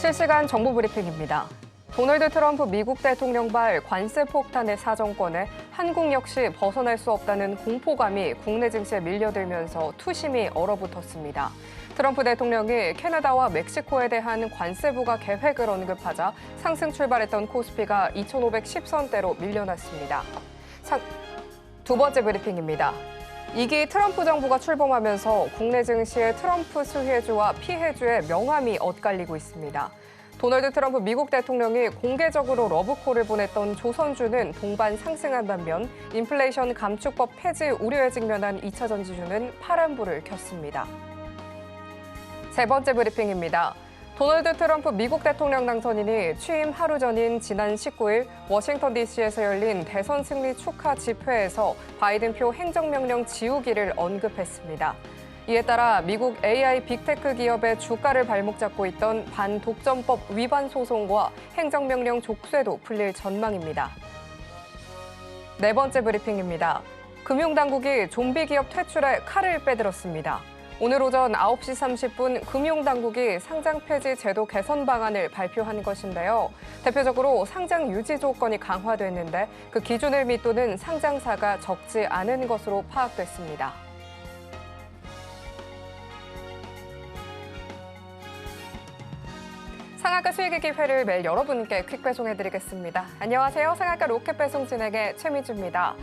실시간 정보 브리핑입니다. 도널드 트럼프 미국 대통령발 관세 폭탄의 사정권에 한국 역시 벗어날 수 없다는 공포감이 국내 증시에 밀려들면서 투심이 얼어붙었습니다. 트럼프 대통령이 캐나다와 멕시코에 대한 관세 부과 계획을 언급하자 상승 출발했던 코스피가 2,510선대로 밀려났습니다. 두 번째 브리핑입니다. 2기 트럼프 정부가 출범하면서 국내 증시의 트럼프 수혜주와 피해주의 명암이 엇갈리고 있습니다. 도널드 트럼프 미국 대통령이 공개적으로 러브콜을 보냈던 조선주는 동반 상승한 반면 인플레이션 감축법 폐지 우려에 직면한 2차 전지주는 파란불을 켰습니다. 세 번째 브리핑입니다. 도널드 트럼프 미국 대통령 당선인이 취임 하루 전인 지난 19일 워싱턴 DC에서 열린 대선 승리 축하 집회에서 바이든표 행정명령 지우기를 언급했습니다. 이에 따라 미국 AI 빅테크 기업의 주가를 발목 잡고 있던 반독점법 위반 소송과 행정명령 족쇄도 풀릴 전망입니다. 네 번째 브리핑입니다. 금융당국이 좀비 기업 퇴출에 칼을 빼들었습니다. 오늘 오전 9시 30분 금융당국이 상장 폐지 제도 개선 방안을 발표한 것인데요. 대표적으로 상장 유지 조건이 강화됐는데 그 기준을 밑도는 상장사가 적지 않은 것으로 파악됐습니다. 상한가 수익의 기회를 매일 여러분께 퀵 배송해드리겠습니다. 안녕하세요. 상한가 로켓 배송 진행의 최미주입니다.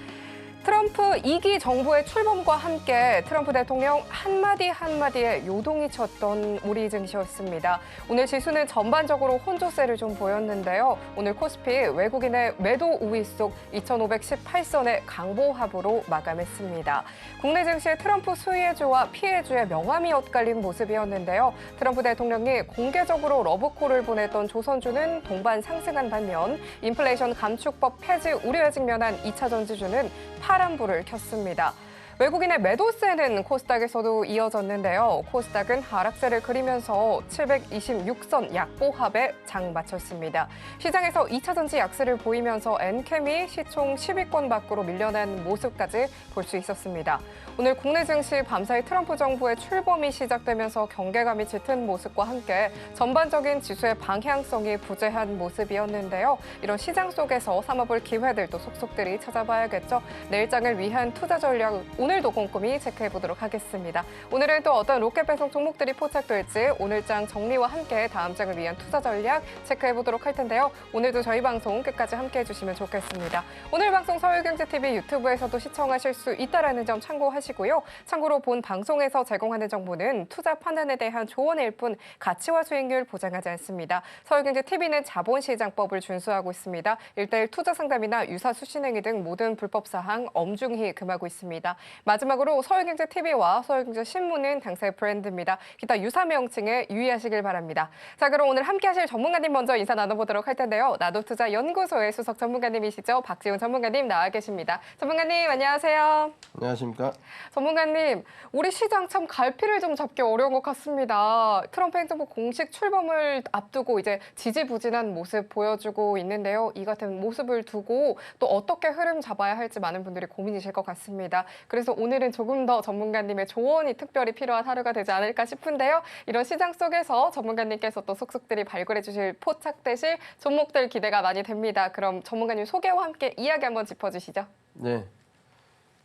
트럼프 2기 정부의 출범과 함께 트럼프 대통령 한마디 한마디에 요동이 쳤던 우리 증시였습니다. 오늘 지수는 전반적으로 혼조세를 좀 보였는데요. 오늘 코스피 외국인의 매도 우위 속 2,518선의 강보합으로 마감했습니다. 국내 증시의 트럼프 수혜주와 피해주의 명암이 엇갈린 모습이었는데요. 트럼프 대통령이 공개적으로 러브콜을 보냈던 조선주는 동반 상승한 반면 인플레이션 감축법 폐지 우려에 직면한 2차 전지주는 파란불을 켰습니다. 외국인의 매도세는 코스닥에서도 이어졌는데요. 코스닥은 하락세를 그리면서 726선 약보합에 장 마쳤습니다. 시장에서 2차 전지 약세를 보이면서 엔캠이 시총 10위권 밖으로 밀려난 모습까지 볼 수 있었습니다. 오늘 국내 증시 밤사이 트럼프 정부의 출범이 시작되면서 경계감이 짙은 모습과 함께 전반적인 지수의 방향성이 부재한 모습이었는데요. 이런 시장 속에서 삼아볼 기회들도 속속들이 찾아봐야겠죠. 내일장을 위한 투자 전략 오늘도 꼼꼼히 체크해보도록 하겠습니다. 오늘은 또 어떤 로켓 배송 종목들이 포착될지 오늘장 정리와 함께 다음 장을 위한 투자 전략 체크해보도록 할 텐데요. 오늘도 저희 방송 끝까지 함께해 주시면 좋겠습니다. 오늘 방송 서울경제TV 유튜브에서도 시청하실 수 있다는 점 참고하시고요. 참고로 본 방송에서 제공하는 정보는 투자 판단에 대한 조언일 뿐 가치와 수익률 보장하지 않습니다. 서울경제TV는 자본시장법을 준수하고 있습니다. 1:1 투자 상담이나 유사 수신행위 등 모든 불법 사항 엄중히 금하고 있습니다. 마지막으로 서울경제TV와 서울경제신문은 당사의 브랜드입니다. 기타 유사 명칭에 유의하시길 바랍니다. 자, 그럼 오늘 함께하실 전문가님 먼저 인사 나눠보도록 할 텐데요. 나도투자연구소의 수석 전문가님이시죠. 박지훈 전문가님 나와 계십니다. 전문가님 안녕하세요. 안녕하십니까. 전문가님, 우리 시장 참 갈피를 좀 잡기 어려운 것 같습니다. 트럼프 행정부 공식 출범을 앞두고 이제 지지부진한 모습 보여주고 있는데요. 이 같은 모습을 두고 또 어떻게 흐름 잡아야 할지 많은 분들이 고민이실 것 같습니다. 그래서 오늘은 조금 더 전문가님의 조언이 특별히 필요한 하루가 되지 않을까 싶은데요. 이런 시장 속에서 전문가님께서 또 속속들이 발굴해 주실 포착되실 종목들 기대가 많이 됩니다. 그럼 전문가님 소개와 함께 이야기 한번 짚어주시죠. 네.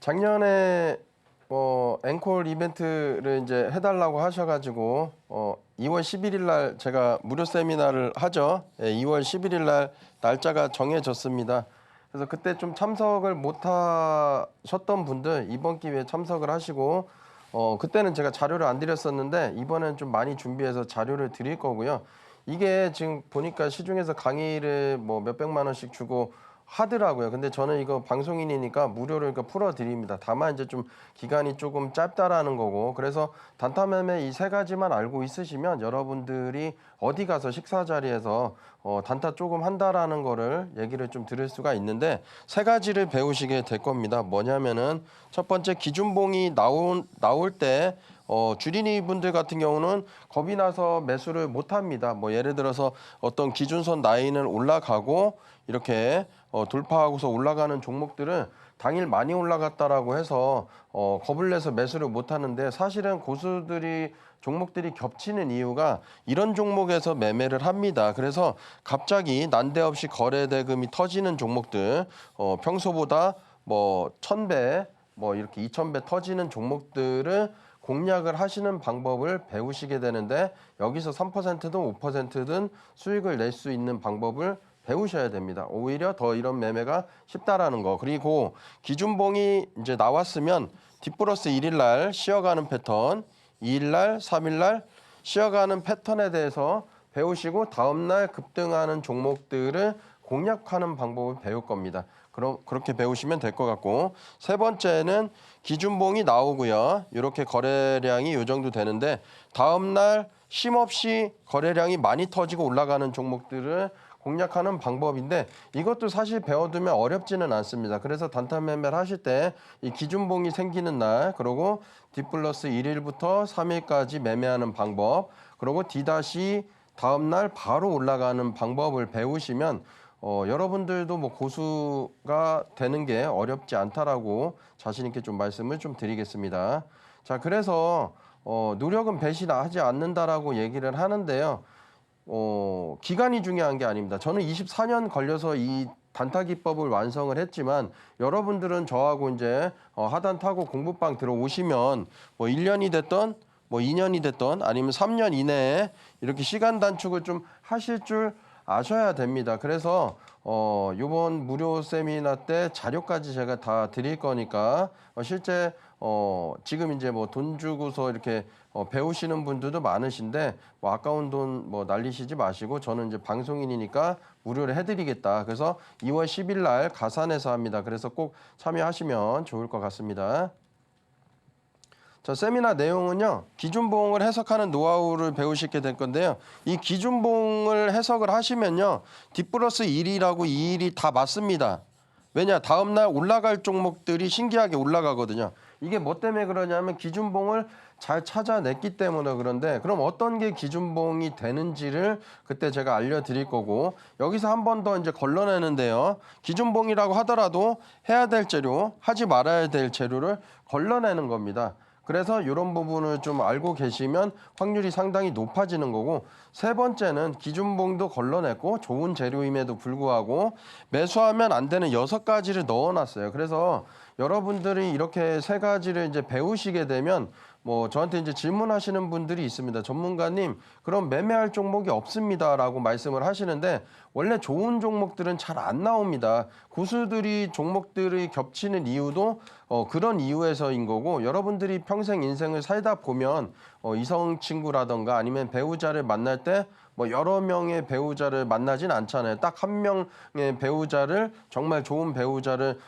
작년에 앵콜 이벤트를 이제 해달라고 하셔가지고 2월 11일 날 제가 무료 세미나를 하죠. 2월 11일 날 날짜가 정해졌습니다. 그래서 그때 좀 참석을 못 하셨던 분들 이번 기회에 참석을 하시고 그때는 제가 자료를 안 드렸었는데 이번에는 좀 많이 준비해서 자료를 드릴 거고요. 이게 지금 보니까 시중에서 강의를 뭐 몇백만 원씩 주고 하더라고요. 근데 저는 이거 방송인이니까 무료로 풀어드립니다. 다만 이제 좀 기간이 조금 짧다라는 거고, 그래서 단타 매매 이 세 가지만 알고 있으시면 여러분들이 어디 가서 식사 자리에서 단타 조금 한다라는 거를 얘기를 좀 들을 수가 있는데, 세 가지를 배우시게 될 겁니다. 뭐냐면은 첫 번째, 기준봉이 나올 때 주린이 분들 같은 경우는 겁이 나서 매수를 못 합니다. 뭐 예를 들어서 어떤 기준선 라인을 올라가고 이렇게 돌파하고서 올라가는 종목들은 당일 많이 올라갔다라고 해서 겁을 내서 매수를 못 하는데 사실은 고수들이 종목들이 겹치는 이유가 이런 종목에서 매매를 합니다. 그래서 갑자기 난데없이 거래 대금이 터지는 종목들, 평소보다 뭐 1000배, 뭐 이렇게 2000배 터지는 종목들을 공략을 하시는 방법을 배우시게 되는데 여기서 3%든 5%든 수익을 낼 수 있는 방법을 배우셔야 됩니다. 오히려 더 이런 매매가 쉽다라는 거. 그리고 기준봉이 이제 나왔으면 D플러스 1일 날 쉬어가는 패턴, 2일 날, 3일 날 쉬어가는 패턴에 대해서 배우시고 다음 날 급등하는 종목들을 공략하는 방법을 배울 겁니다. 그렇게 배우시면 될 것 같고, 세 번째는 기준봉이 나오고요. 이렇게 거래량이 이 정도 되는데 다음 날 쉼없이 거래량이 많이 터지고 올라가는 종목들을 공략하는 방법인데 이것도 사실 배워두면 어렵지는 않습니다. 그래서 단타 매매를 하실 때 이 기준봉이 생기는 날, 그리고 D 플러스 1일부터 3일까지 매매하는 방법, 그리고 D 다시 다음 날 바로 올라가는 방법을 배우시면 여러분들도 뭐 고수가 되는 게 어렵지 않다라고 자신 있게 좀 말씀을 좀 드리겠습니다. 자, 그래서 노력은 배신하지 않는다라고 얘기를 하는데요. 기간이 중요한 게 아닙니다. 저는 24년 걸려서 이 단타 기법을 완성을 했지만 여러분들은 저하고 이제 하단 타고 공부방 들어오시면 뭐 1년이 됐던 뭐 2년이 됐던 아니면 3년 이내에 이렇게 시간 단축을 좀 하실 줄 아셔야 됩니다. 그래서 요번 무료 세미나 때 자료까지 제가 다 드릴 거니까 실제 지금 이제 뭐 돈 주고서 이렇게 배우시는 분들도 많으신데 뭐 아까운 돈 뭐 날리시지 마시고 저는 이제 방송인이니까 무료로 해드리겠다. 그래서 2월 10일 날 가산해서 합니다. 그래서 꼭 참여하시면 좋을 것 같습니다. 자, 세미나 내용은요. 기준봉을 해석하는 노하우를 배우시게 될 건데요. 이 기준봉을 해석을 하시면요. D 플러스 1일하고 2일이 다 맞습니다. 왜냐? 다음 날 올라갈 종목들이 신기하게 올라가거든요. 이게 뭐 때문에 그러냐면 기준봉을 잘 찾아냈기 때문에 그런데 그럼 어떤 게 기준봉이 되는지를 그때 제가 알려드릴 거고 여기서 한 번 더 이제 걸러내는데요. 기준봉이라고 하더라도 해야 될 재료, 하지 말아야 될 재료를 걸러내는 겁니다. 그래서 이런 부분을 좀 알고 계시면 확률이 상당히 높아지는 거고 세 번째는 기준봉도 걸러냈고 좋은 재료임에도 불구하고 매수하면 안 되는 6가지를 넣어놨어요. 그래서 여러분들이 이렇게 3가지를 이제 배우시게 되면 뭐 저한테 이제 질문하시는 분들이 있습니다. 전문가님, 그럼 매매할 종목이 없습니다라고 말씀을 하시는데 원래 좋은 종목들은 잘 안 나옵니다. 고수들이 종목들이 겹치는 이유도 그런 이유에서인 거고 여러분들이 평생 인생을 살다 보면 이성 친구라던가 아니면 배우자를 만날 때 뭐 여러 명의 배우자를 만나진 않잖아요. 딱 한 명의 배우자를 정말 좋은 배우자를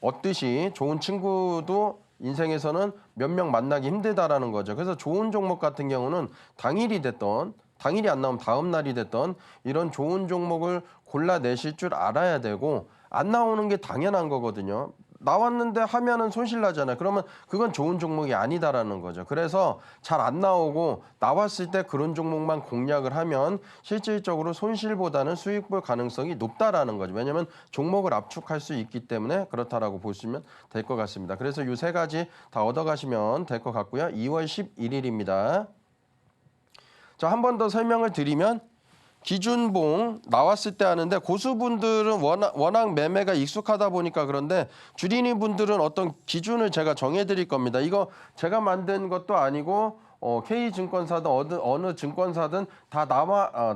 얻듯이 좋은 친구도 인생에서는 몇 명 만나기 힘들다라는 거죠. 그래서 좋은 종목 같은 경우는 당일이 됐던 당일이 안 나오면 다음 날이 됐던 이런 좋은 종목을 골라내실 줄 알아야 되고 안 나오는 게 당연한 거거든요. 나왔는데 하면은 손실 나잖아요. 그러면 그건 좋은 종목이 아니다라는 거죠. 그래서 잘 안 나오고 나왔을 때 그런 종목만 공략을 하면 실질적으로 손실보다는 수익 볼 가능성이 높다라는 거죠. 왜냐하면 종목을 압축할 수 있기 때문에 그렇다라고 보시면 될 것 같습니다. 그래서 이 3가지 다 얻어가시면 될 것 같고요. 2월 11일입니다. 자, 한 번 더 설명을 드리면 기준봉 나왔을 때 하는데 고수분들은 워낙 매매가 익숙하다 보니까 그런데 주린이 분들은 어떤 기준을 제가 정해드릴 겁니다. 이거 제가 만든 것도 아니고 K증권사든 어느 증권사든 다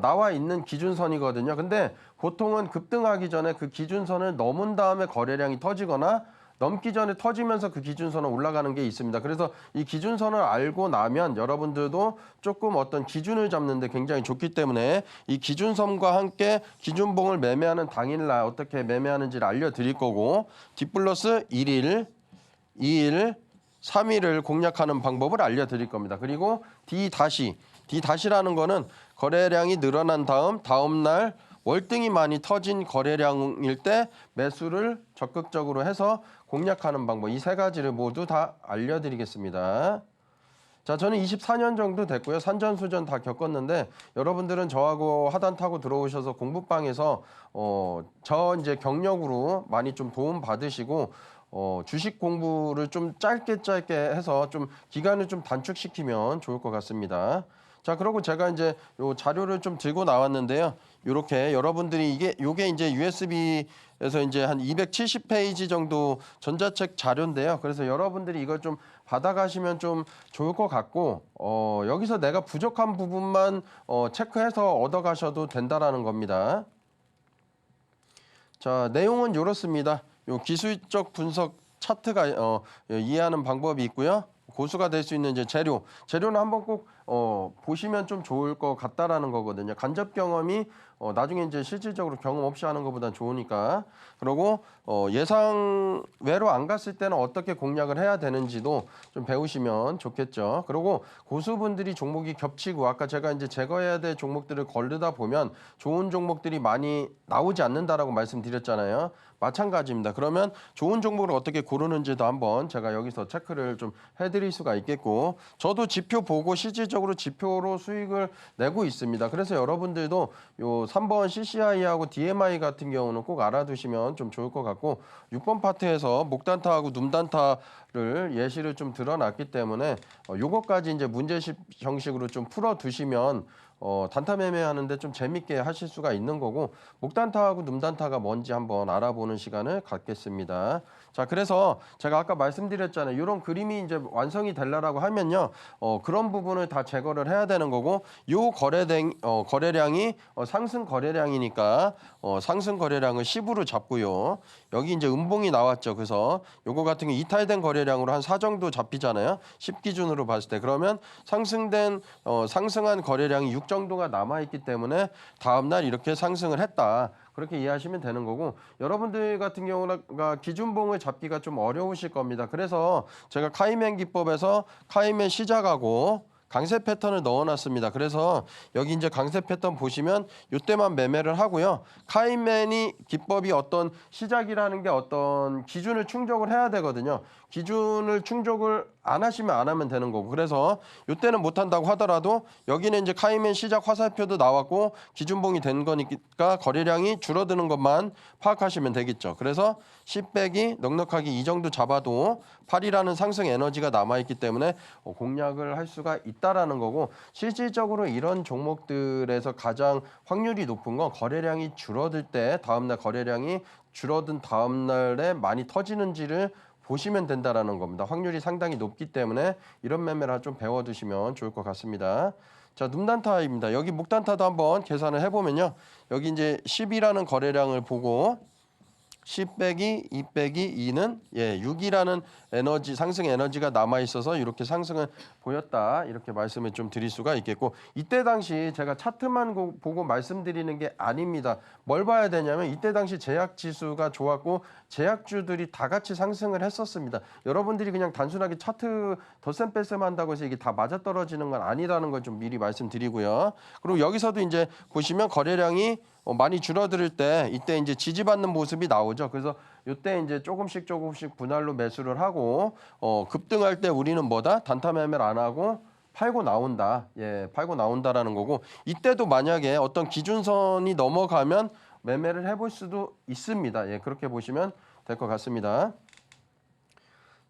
나와 있는 기준선이거든요. 근데 보통은 급등하기 전에 그 기준선을 넘은 다음에 거래량이 터지거나 넘기 전에 터지면서 그 기준선은 올라가는 게 있습니다. 그래서 이 기준선을 알고 나면 여러분들도 조금 어떤 기준을 잡는 데 굉장히 좋기 때문에 이 기준선과 함께 기준봉을 매매하는 당일날 어떻게 매매하는지를 알려드릴 거고 D 플러스 1일, 2일, 3일을 공략하는 방법을 알려드릴 겁니다. 그리고 D 다시라는 거는 거래량이 늘어난 다음 날 월등히 많이 터진 거래량일 때 매수를 적극적으로 해서 공략하는 방법 이 3가지를 모두 다 알려드리겠습니다. 자, 저는 24년 정도 됐고요. 산전수전 다 겪었는데 여러분들은 저하고 하단 타고 들어오셔서 공부방에서 저 이제 경력으로 많이 좀 도움 받으시고 주식 공부를 좀 짧게 해서 좀 기간을 좀 단축시키면 좋을 것 같습니다. 자, 그리고 제가 이제 요 자료를 좀 들고 나왔는데요. 요렇게 여러분들이 요게 이제 USB에서 이제 한 270페이지 정도 전자책 자료인데요. 그래서 여러분들이 이걸 좀 받아가시면 좀 좋을 것 같고, 여기서 내가 부족한 부분만 체크해서 얻어가셔도 된다라는 겁니다. 자, 내용은 이렇습니다. 요 기술적 분석 차트가 이해하는 방법이 있고요. 고수가 될 수 있는 이제 재료는 한번 꼭 보시면 좀 좋을 것 같다라는 거거든요. 간접 경험이 나중에 이제 실질적으로 경험 없이 하는 것보다 좋으니까. 그리고 예상 외로 안 갔을 때는 어떻게 공략을 해야 되는지도 좀 배우시면 좋겠죠. 그리고 고수분들이 종목이 겹치고 아까 제가 이제 제거해야 될 종목들을 거르다 보면 좋은 종목들이 많이 나오지 않는다라고 말씀드렸잖아요. 마찬가지입니다. 그러면 좋은 종목을 어떻게 고르는지도 한번 제가 여기서 체크를 좀 해드릴 수가 있겠고, 저도 지표 보고 실질적으로 지표로 수익을 내고 있습니다. 그래서 여러분들도 요 3번 CCI하고 DMI 같은 경우는 꼭 알아두시면 좀 좋을 것 같고, 6번 파트에서 목단타하고 눔단타를 예시를 좀 드러놨기 때문에 요거까지 이제 문제집 형식으로 좀 풀어두시면 단타 매매하는데 좀 재밌게 하실 수가 있는 거고, 목단타하고 눔단타가 뭔지 한번 알아보는 시간을 갖겠습니다. 자, 그래서 제가 아까 말씀드렸잖아요. 이런 그림이 이제 완성이 되려고 하면요, 그런 부분을 다 제거를 해야 되는 거고, 요 거래량이 상승 거래량이니까 상승 거래량을 10으로 잡고요. 여기 이제 음봉이 나왔죠. 그래서 요거 같은 게 이탈된 거래량으로 한 4 정도 잡히잖아요. 10 기준으로 봤을 때. 그러면 상승한 거래량이 6 정도가 남아 있기 때문에 다음 날 이렇게 상승을 했다. 그렇게 이해하시면 되는 거고, 여러분들 같은 경우가 기준봉을 잡기가 좀 어려우실 겁니다. 그래서 제가 카이맨 기법에서 카이맨 시작하고 강세 패턴을 넣어놨습니다. 그래서 여기 이제 강세 패턴 보시면 이때만 매매를 하고요. 카이맨이 기법이 어떤 시작이라는 게 어떤 기준을 충족을 해야 되거든요. 기준을 충족을 안 하시면 안 하면 되는 거고, 그래서 이때는 못한다고 하더라도 여기는 이제 카이맨 시작 화살표도 나왔고 기준봉이 된 거니까 거래량이 줄어드는 것만 파악하시면 되겠죠. 그래서 10 빼기 넉넉하게 이 정도 잡아도 8이라는 상승 에너지가 남아있기 때문에 공략을 할 수가 있다라는 거고, 실질적으로 이런 종목들에서 가장 확률이 높은 건 거래량이 줄어들 때 다음날 거래량이 줄어든 다음날에 많이 터지는지를 보시면 된다라는 겁니다. 확률이 상당히 높기 때문에 이런 매매를 좀 배워두시면 좋을 것 같습니다. 자, 눔단타입니다. 여기 목단타도 한번 계산을 해보면요. 여기 이제 10이라는 거래량을 보고 10 빼기 2 빼기 2는 6이라는 에너지 상승 에너지가 남아 있어서 이렇게 상승을 보였다, 이렇게 말씀을 좀 드릴 수가 있겠고, 이때 당시 제가 차트만 보고 말씀드리는 게 아닙니다. 뭘 봐야 되냐면 이때 당시 제약 지수가 좋았고 제약주들이 다 같이 상승을 했었습니다. 여러분들이 그냥 단순하게 차트 덧셈 뺄셈 한다고 해서 이게 다 맞아떨어지는 건 아니라는 걸 좀 미리 말씀드리고요. 그리고 여기서도 이제 보시면 거래량이 많이 줄어들 때 이때 이제 지지받는 모습이 나오죠. 그래서 이때 이제 조금씩 분할로 매수를 하고 급등할 때 우리는 뭐다? 단타 매매를 안 하고 팔고 나온다. 팔고 나온다라는 거고, 이때도 만약에 어떤 기준선이 넘어가면 매매를 해볼 수도 있습니다. 그렇게 보시면 될 것 같습니다.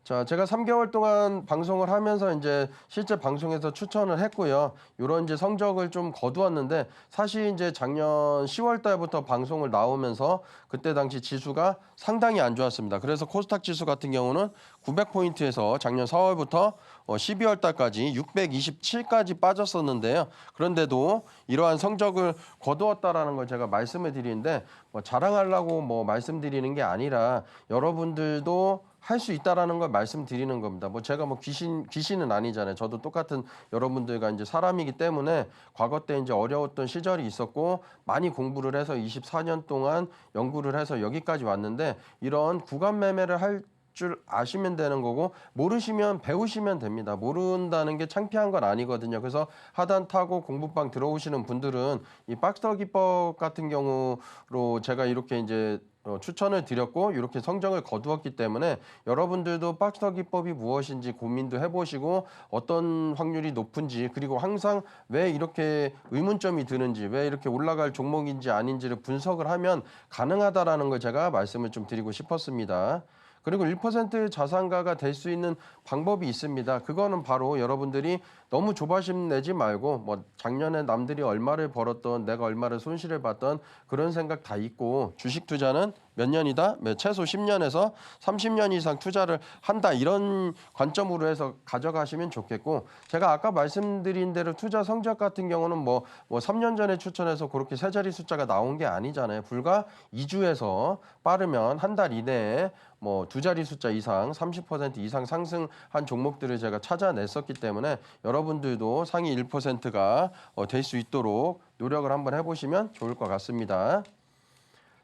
자, 제가 3개월 동안 방송을 하면서 이제 실제 방송에서 추천을 했고요. 이런 이제 성적을 좀 거두었는데, 사실 이제 작년 10월 달부터 방송을 나오면서 그때 당시 지수가 상당히 안 좋았습니다. 그래서 코스닥 지수 같은 경우는 900포인트에서 작년 4월부터 12월 달까지 627까지 빠졌었는데요. 그런데도 이러한 성적을 거두었다라는 걸 제가 말씀을 드리는데, 자랑하려고 말씀드리는 게 아니라 여러분들도 할 수 있다라는 걸 말씀드리는 겁니다. 제가 귀신은 아니잖아요. 저도 똑같은 여러분들과 이제 사람이기 때문에 과거 때 이제 어려웠던 시절이 있었고 많이 공부를 해서 24년 동안 연구를 해서 여기까지 왔는데, 이런 구간 매매를 할 줄 아시면 되는 거고 모르시면 배우시면 됩니다. 모른다는 게 창피한 건 아니거든요. 그래서 하단 타고 공부방 들어오시는 분들은 이 박스터 기법 같은 경우로 제가 이렇게 이제 추천을 드렸고 이렇게 성적을 거두었기 때문에 여러분들도 박스터 기법이 무엇인지 고민도 해보시고 어떤 확률이 높은지 그리고 항상 왜 이렇게 의문점이 드는지 왜 이렇게 올라갈 종목인지 아닌지를 분석을 하면 가능하다라는 걸 제가 말씀을 좀 드리고 싶었습니다. 그리고 1% 자산가가 될 수 있는 방법이 있습니다. 그거는 바로 여러분들이 너무 조바심 내지 말고 뭐 작년에 남들이 얼마를 벌었던 내가 얼마를 손실을 봤던 그런 생각 다 잊고 주식 투자는 몇 년이다? 최소 10년에서 30년 이상 투자를 한다 이런 관점으로 해서 가져가시면 좋겠고 제가 아까 말씀드린 대로 투자 성적 같은 경우는 뭐 3년 전에 추천해서 그렇게 세 자리 숫자가 나온 게 아니잖아요. 불과 2주에서 빠르면 한 달 이내에 뭐 두 자리 숫자 이상 30% 이상 상승한 종목들을 제가 찾아냈었기 때문에 여러분들도 상위 1%가 될 수 있도록 노력을 한번 해보시면 좋을 것 같습니다.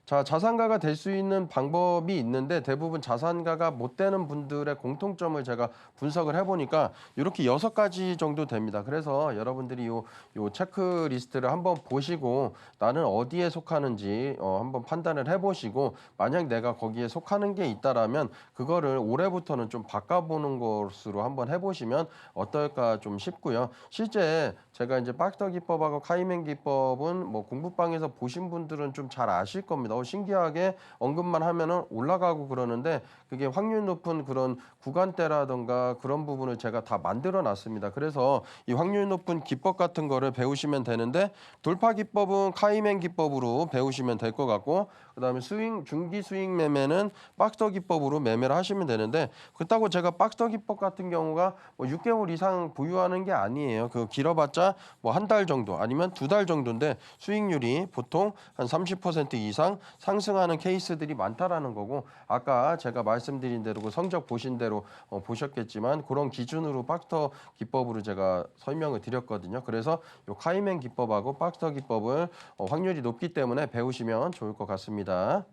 자, 자산가가 될 수 있는 방법이 있는데 대부분 자산가가 못 되는 분들의 공통점을 제가 분석을 해보니까 이렇게 6가지 정도 됩니다. 그래서 여러분들이 요 체크리스트를 한번 보시고 나는 어디에 속하는지 한번 판단을 해보시고 만약 내가 거기에 속하는 게 있다라면 그거를 올해부터는 좀 바꿔보는 것으로 한번 해보시면 어떨까 좀 싶고요. 실제 제가 이제 박스터 기법하고 카이맨 기법은 뭐 공부방에서 보신 분들은 좀 잘 아실 겁니다. 신기하게 언급만 하면은 올라가고 그러는데 그게 확률 높은 그런 구간대라던가 그런 부분을 제가 다 만들어 놨습니다. 그래서 이 확률 높은 기법 같은 거를 배우시면 되는데 돌파 기법은 카이맨 기법으로 배우시면 될 것 같고 그다음에 중기 수익 매매는 박스터 기법으로 매매를 하시면 되는데 그렇다고 제가 박스터 기법 같은 경우가 뭐 6개월 이상 보유하는 게 아니에요. 그 길어봤자 뭐 한 달 정도 아니면 2달 정도인데 수익률이 보통 한 30% 이상 상승하는 케이스들이 많다라는 거고 아까 제가 말씀드린 대로 그 성적 보신 대로 보셨겠지만 그런 기준으로 박스터 기법으로 제가 설명을 드렸거든요. 그래서 요 카이맨 기법하고 박스터 기법을 확률이 높기 때문에 배우시면 좋을 것 같습니다.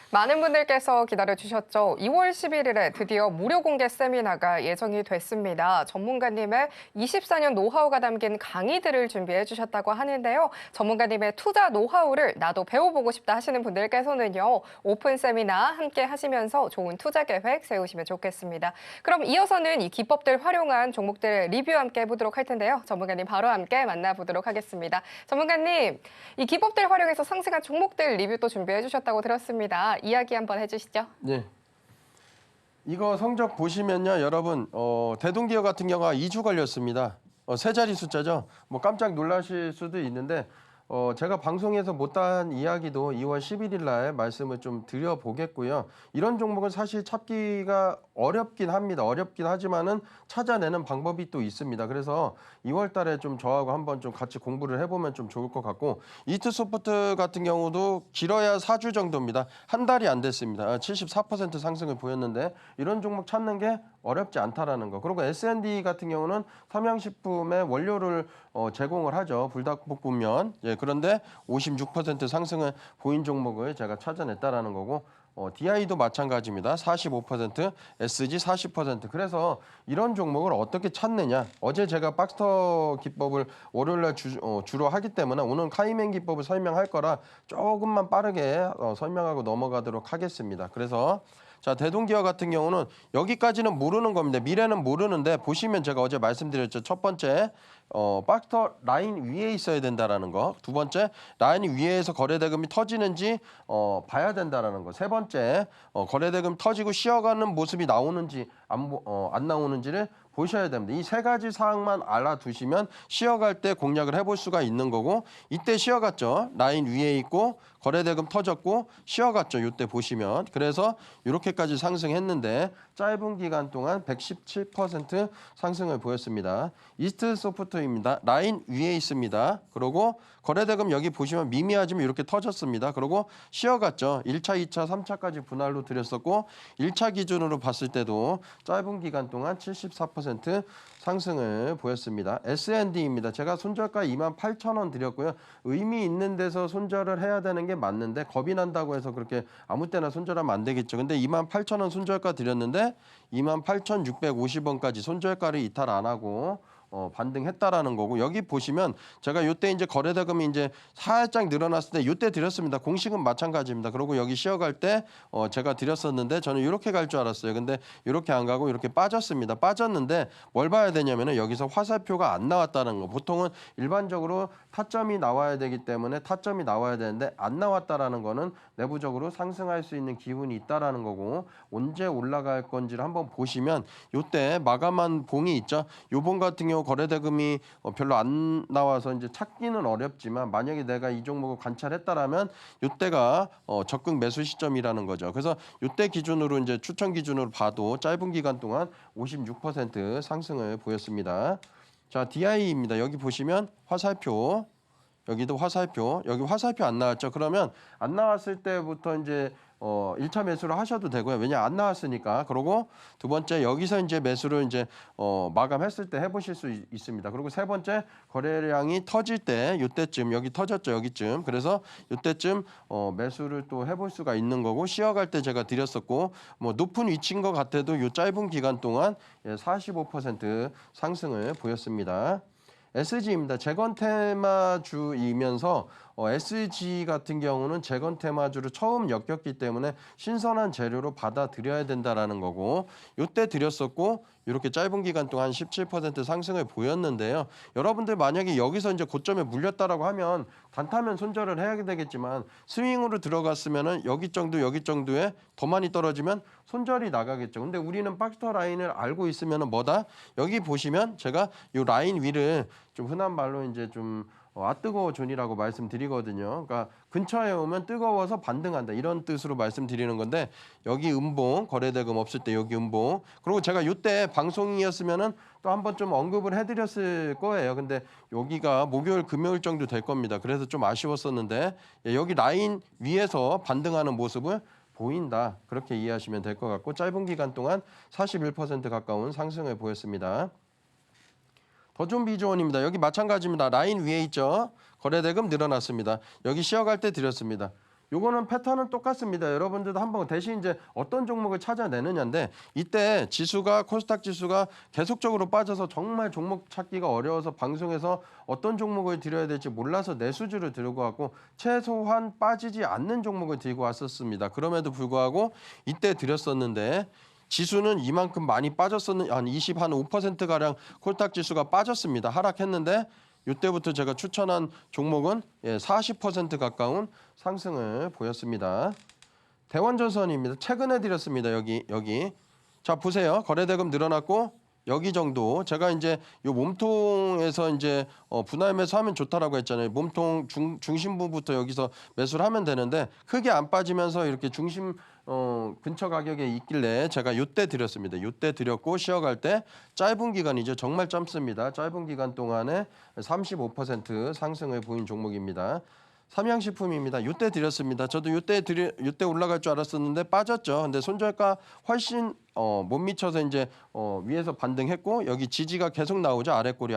많은 분들께서 기다려주셨죠. 2월 11일에 드디어 무료 공개 세미나가 예정이 됐습니다. 전문가님의 24년 노하우가 담긴 강의들을 준비해 주셨다고 하는데요. 전문가님의 투자 노하우를 나도 배워보고 싶다 하시는 분들께서는요. 오픈 세미나 함께 하시면서 좋은 투자 계획 세우시면 좋겠습니다. 그럼 이어서는 이 기법들 활용한 종목들 리뷰 함께 해보도록 할 텐데요. 전문가님 바로 함께 만나보도록 하겠습니다. 전문가님, 이 기법들 활용해서 상승한 종목들 리뷰 또 준비해 주셨다고 들었습니다. 이야기 한번 해주시죠. 네. 이거 성적 보시면요, 여러분 대동기업 같은 경우가 2주 걸렸습니다. 세 자리 숫자죠. 뭐 깜짝 놀라실 수도 있는데 제가 방송에서 못한 이야기도 2월 11일 날 말씀을 좀 드려보겠고요. 이런 종목은 사실 찾기가 어렵긴 합니다. 어렵긴 하지만은 찾아내는 방법이 또 있습니다. 그래서 2월 달에 좀 저하고 한번 좀 같이 공부를 해보면 좀 좋을 것 같고 이트소프트 같은 경우도 길어야 4주 정도입니다. 한 달이 안 됐습니다. 74% 상승을 보였는데 이런 종목 찾는 게 어렵지 않다라는 거. 그리고 S&D 같은 경우는 삼양식품의 원료를 제공을 하죠. 불닭볶음면. 예, 그런데 56% 상승을 보인 종목을 제가 찾아냈다라는 거고 DI도 마찬가지입니다. 45%, SG 40%. 그래서 이런 종목을 어떻게 찾느냐. 어제 제가 박스터 기법을 월요일날 주로 하기 때문에 오늘 카이맨 기법을 설명할 거라 조금만 빠르게 설명하고 넘어가도록 하겠습니다. 그래서 자, 대동기업 같은 경우는 여기까지는 모르는 겁니다. 미래는 모르는데 보시면 제가 어제 말씀드렸죠. 첫 번째, 박스터 라인 위에 있어야 된다라는 거. 두 번째, 라인 위에서 거래대금이 터지는지 봐야 된다라는 거. 세 번째, 거래대금 터지고 쉬어가는 모습이 나오는지 안 나오는지를 보셔야 됩니다. 이 세 가지 사항만 알아두시면 쉬어갈 때 공략을 해볼 수가 있는 거고 이때 쉬어갔죠. 라인 위에 있고 거래대금 터졌고 쉬어갔죠. 이때 보시면. 그래서 이렇게까지 상승했는데 짧은 기간 동안 117% 상승을 보였습니다. 이스트소프트입니다. 라인 위에 있습니다. 그리고 거래대금 여기 보시면 미미하지만 이렇게 터졌습니다. 그리고 쉬어갔죠. 1차, 2차, 3차까지 분할로 드렸었고 1차 기준으로 봤을 때도 짧은 기간 동안 74% 상승을 보였습니다. S&D입니다. 제가 손절가 28,000원 드렸고요. 의미 있는 데서 손절을 해야 되는 게 맞는데 겁이 난다고 해서 그렇게 아무 때나 손절하면 안 되겠죠. 근데 28,000원 손절가 드렸는데 28,650원까지 손절가를 이탈 안 하고 반등했다라는 거고, 여기 보시면 제가 요때 이제 거래대금이 이제 살짝 늘어났을 때 요때 드렸습니다. 공식은 마찬가지입니다. 그리고 여기 쉬어갈 때 제가 드렸었는데 저는 이렇게 갈 줄 알았어요. 근데 이렇게 안 가고 이렇게 빠졌습니다. 빠졌는데 뭘 봐야 되냐면은 여기서 화살표가 안 나왔다는 거. 보통은 일반적으로 타점이 나와야 되기 때문에 타점이 나와야 되는데 안 나왔다라는 거는 내부적으로 상승할 수 있는 기운이 있다라는 거고, 언제 올라갈 건지를 한번 보시면 요때 마감한 봉이 있죠. 요 봉 같은 경우 거래대금이 별로 안 나와서 이제 찾기는 어렵지만, 만약에 내가 이 종목을 관찰했다라면 요때가 적극 매수 시점이라는 거죠. 그래서 요때 기준으로 이제 추천 기준으로 봐도 짧은 기간 동안 56% 상승을 보였습니다. 자, DI입니다. 여기 보시면 화살표, 여기도 화살표, 여기 화살표 안 나왔죠. 그러면 안 나왔을 때부터 이제 1차 매수를 하셔도 되고요. 왜냐 안 나왔으니까. 그리고 두 번째 여기서 이제 매수를 이제 마감했을 때 해보실 수 있습니다. 그리고 세 번째 거래량이 터질 때 이때쯤, 여기 터졌죠, 여기쯤. 그래서 이때쯤 매수를 또 해볼 수가 있는 거고, 쉬어갈 때 제가 드렸었고, 뭐 높은 위치인 것 같아도 이 짧은 기간 동안 45% 상승을 보였습니다. SG입니다. 재건 테마주이면서 SG 같은 경우는 재건 테마주를 처음 엮였기 때문에 신선한 재료로 받아들여야 된다라는 거고, 이때 드렸었고 이렇게 짧은 기간 동안 17% 상승을 보였는데요. 여러분들 만약에 여기서 이제 고점에 물렸다라고 하면 단타면 손절을 해야 되겠지만, 스윙으로 들어갔으면은 여기 정도에 더 많이 떨어지면 손절이 나가겠죠. 근데 우리는 박스터 라인을 알고 있으면은 뭐다? 여기 보시면 제가 이 라인 위를 좀 흔한 말로 이제 좀 뜨거워 존이라고 말씀드리거든요. 그러니까 근처에 오면 뜨거워서 반등한다, 이런 뜻으로 말씀드리는 건데, 여기 음봉 거래대금 없을 때 여기 음봉, 그리고 제가 이때 방송이었으면은 또 한번 좀 언급을 해드렸을 거예요. 근데 여기가 목요일 금요일 정도 될 겁니다. 그래서 좀 아쉬웠었는데, 여기 라인 위에서 반등하는 모습을 보인다, 그렇게 이해하시면 될 것 같고, 짧은 기간 동안 41% 가까운 상승을 보였습니다. 더존 비즈원입니다. 여기 마찬가지입니다. 라인 위에 있죠. 거래대금 늘어났습니다. 여기 쉬어갈 때 드렸습니다. 요거는 패턴은 똑같습니다. 여러분들도 한번 대신 이제 어떤 종목을 찾아내느냐인데, 이때 지수가, 코스닥 지수가 계속적으로 빠져서 정말 종목 찾기가 어려워서 방송에서 어떤 종목을 드려야 될지 몰라서 내수주를 들고 왔고, 최소한 빠지지 않는 종목을 들고 왔었습니다. 그럼에도 불구하고 이때 드렸었는데, 지수는 이만큼 많이 빠졌었는, 한 5%가량 콜탁 지수가 빠졌습니다. 하락했는데 이때부터 제가 추천한 종목은 40% 가까운 상승을 보였습니다. 대원전선입니다. 최근에 드렸습니다. 여기. 자, 보세요. 거래대금 늘어났고 여기 정도. 제가 이제 요 몸통에서 이제 분할 매수하면 좋다라고 했잖아요. 몸통 중심부부터 여기서 매수를 하면 되는데, 크게 안 빠지면서 이렇게 중심 근처 가격에 있길래 제가 요때 드렸습니다. 요때 드렸고, 쉬어갈 때 짧은 기간이죠. 정말 짧습니다. 짧은 기간 동안에 35% 상승을 보인 종목입니다. 삼양식품입니다. 요때 드렸습니다. 저도 요때 올라갈 줄 알았었는데 빠졌죠. 근데 손절가 훨씬 못 미쳐서 이제 위에서 반등했고, 여기 지지가 계속 나오죠. 아랫꼬리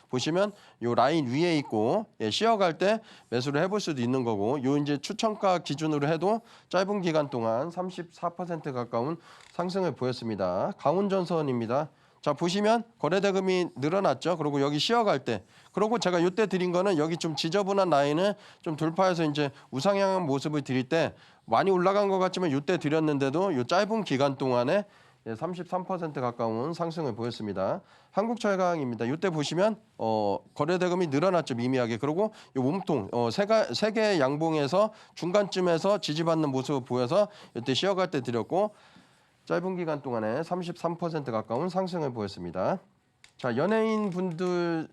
보시면 요 라인 위에 있고, 쉬어갈 때 매수를 해볼 수도 있는 거고, 요 이제 추천가 기준으로 해도 짧은 기간 동안 34% 가까운 상승을 보였습니다. 강훈전선입니다. 자, 보시면 거래대금이 늘어났죠. 그리고 여기 쉬어갈 때, 그리고 제가 이때 드린 거는 여기 좀 지저분한 라인을 좀 돌파해서 이제 우상향한 모습을 드릴 때 많이 올라간 것 같지만 이때 드렸는데도 이 짧은 기간 동안에 33% 가까운 상승을 보였습니다. 한국철강입니다. 이때 보시면 거래대금이 늘어났죠, 미미하게. 그리고 이 몸통 세 개의 양봉에서 중간쯤에서 지지받는 모습을 보여서 이때 쉬어갈 때 드렸고, 짧은 기간 동안에 33% 가까운 상승을 보였습니다. 자, 연예인 분들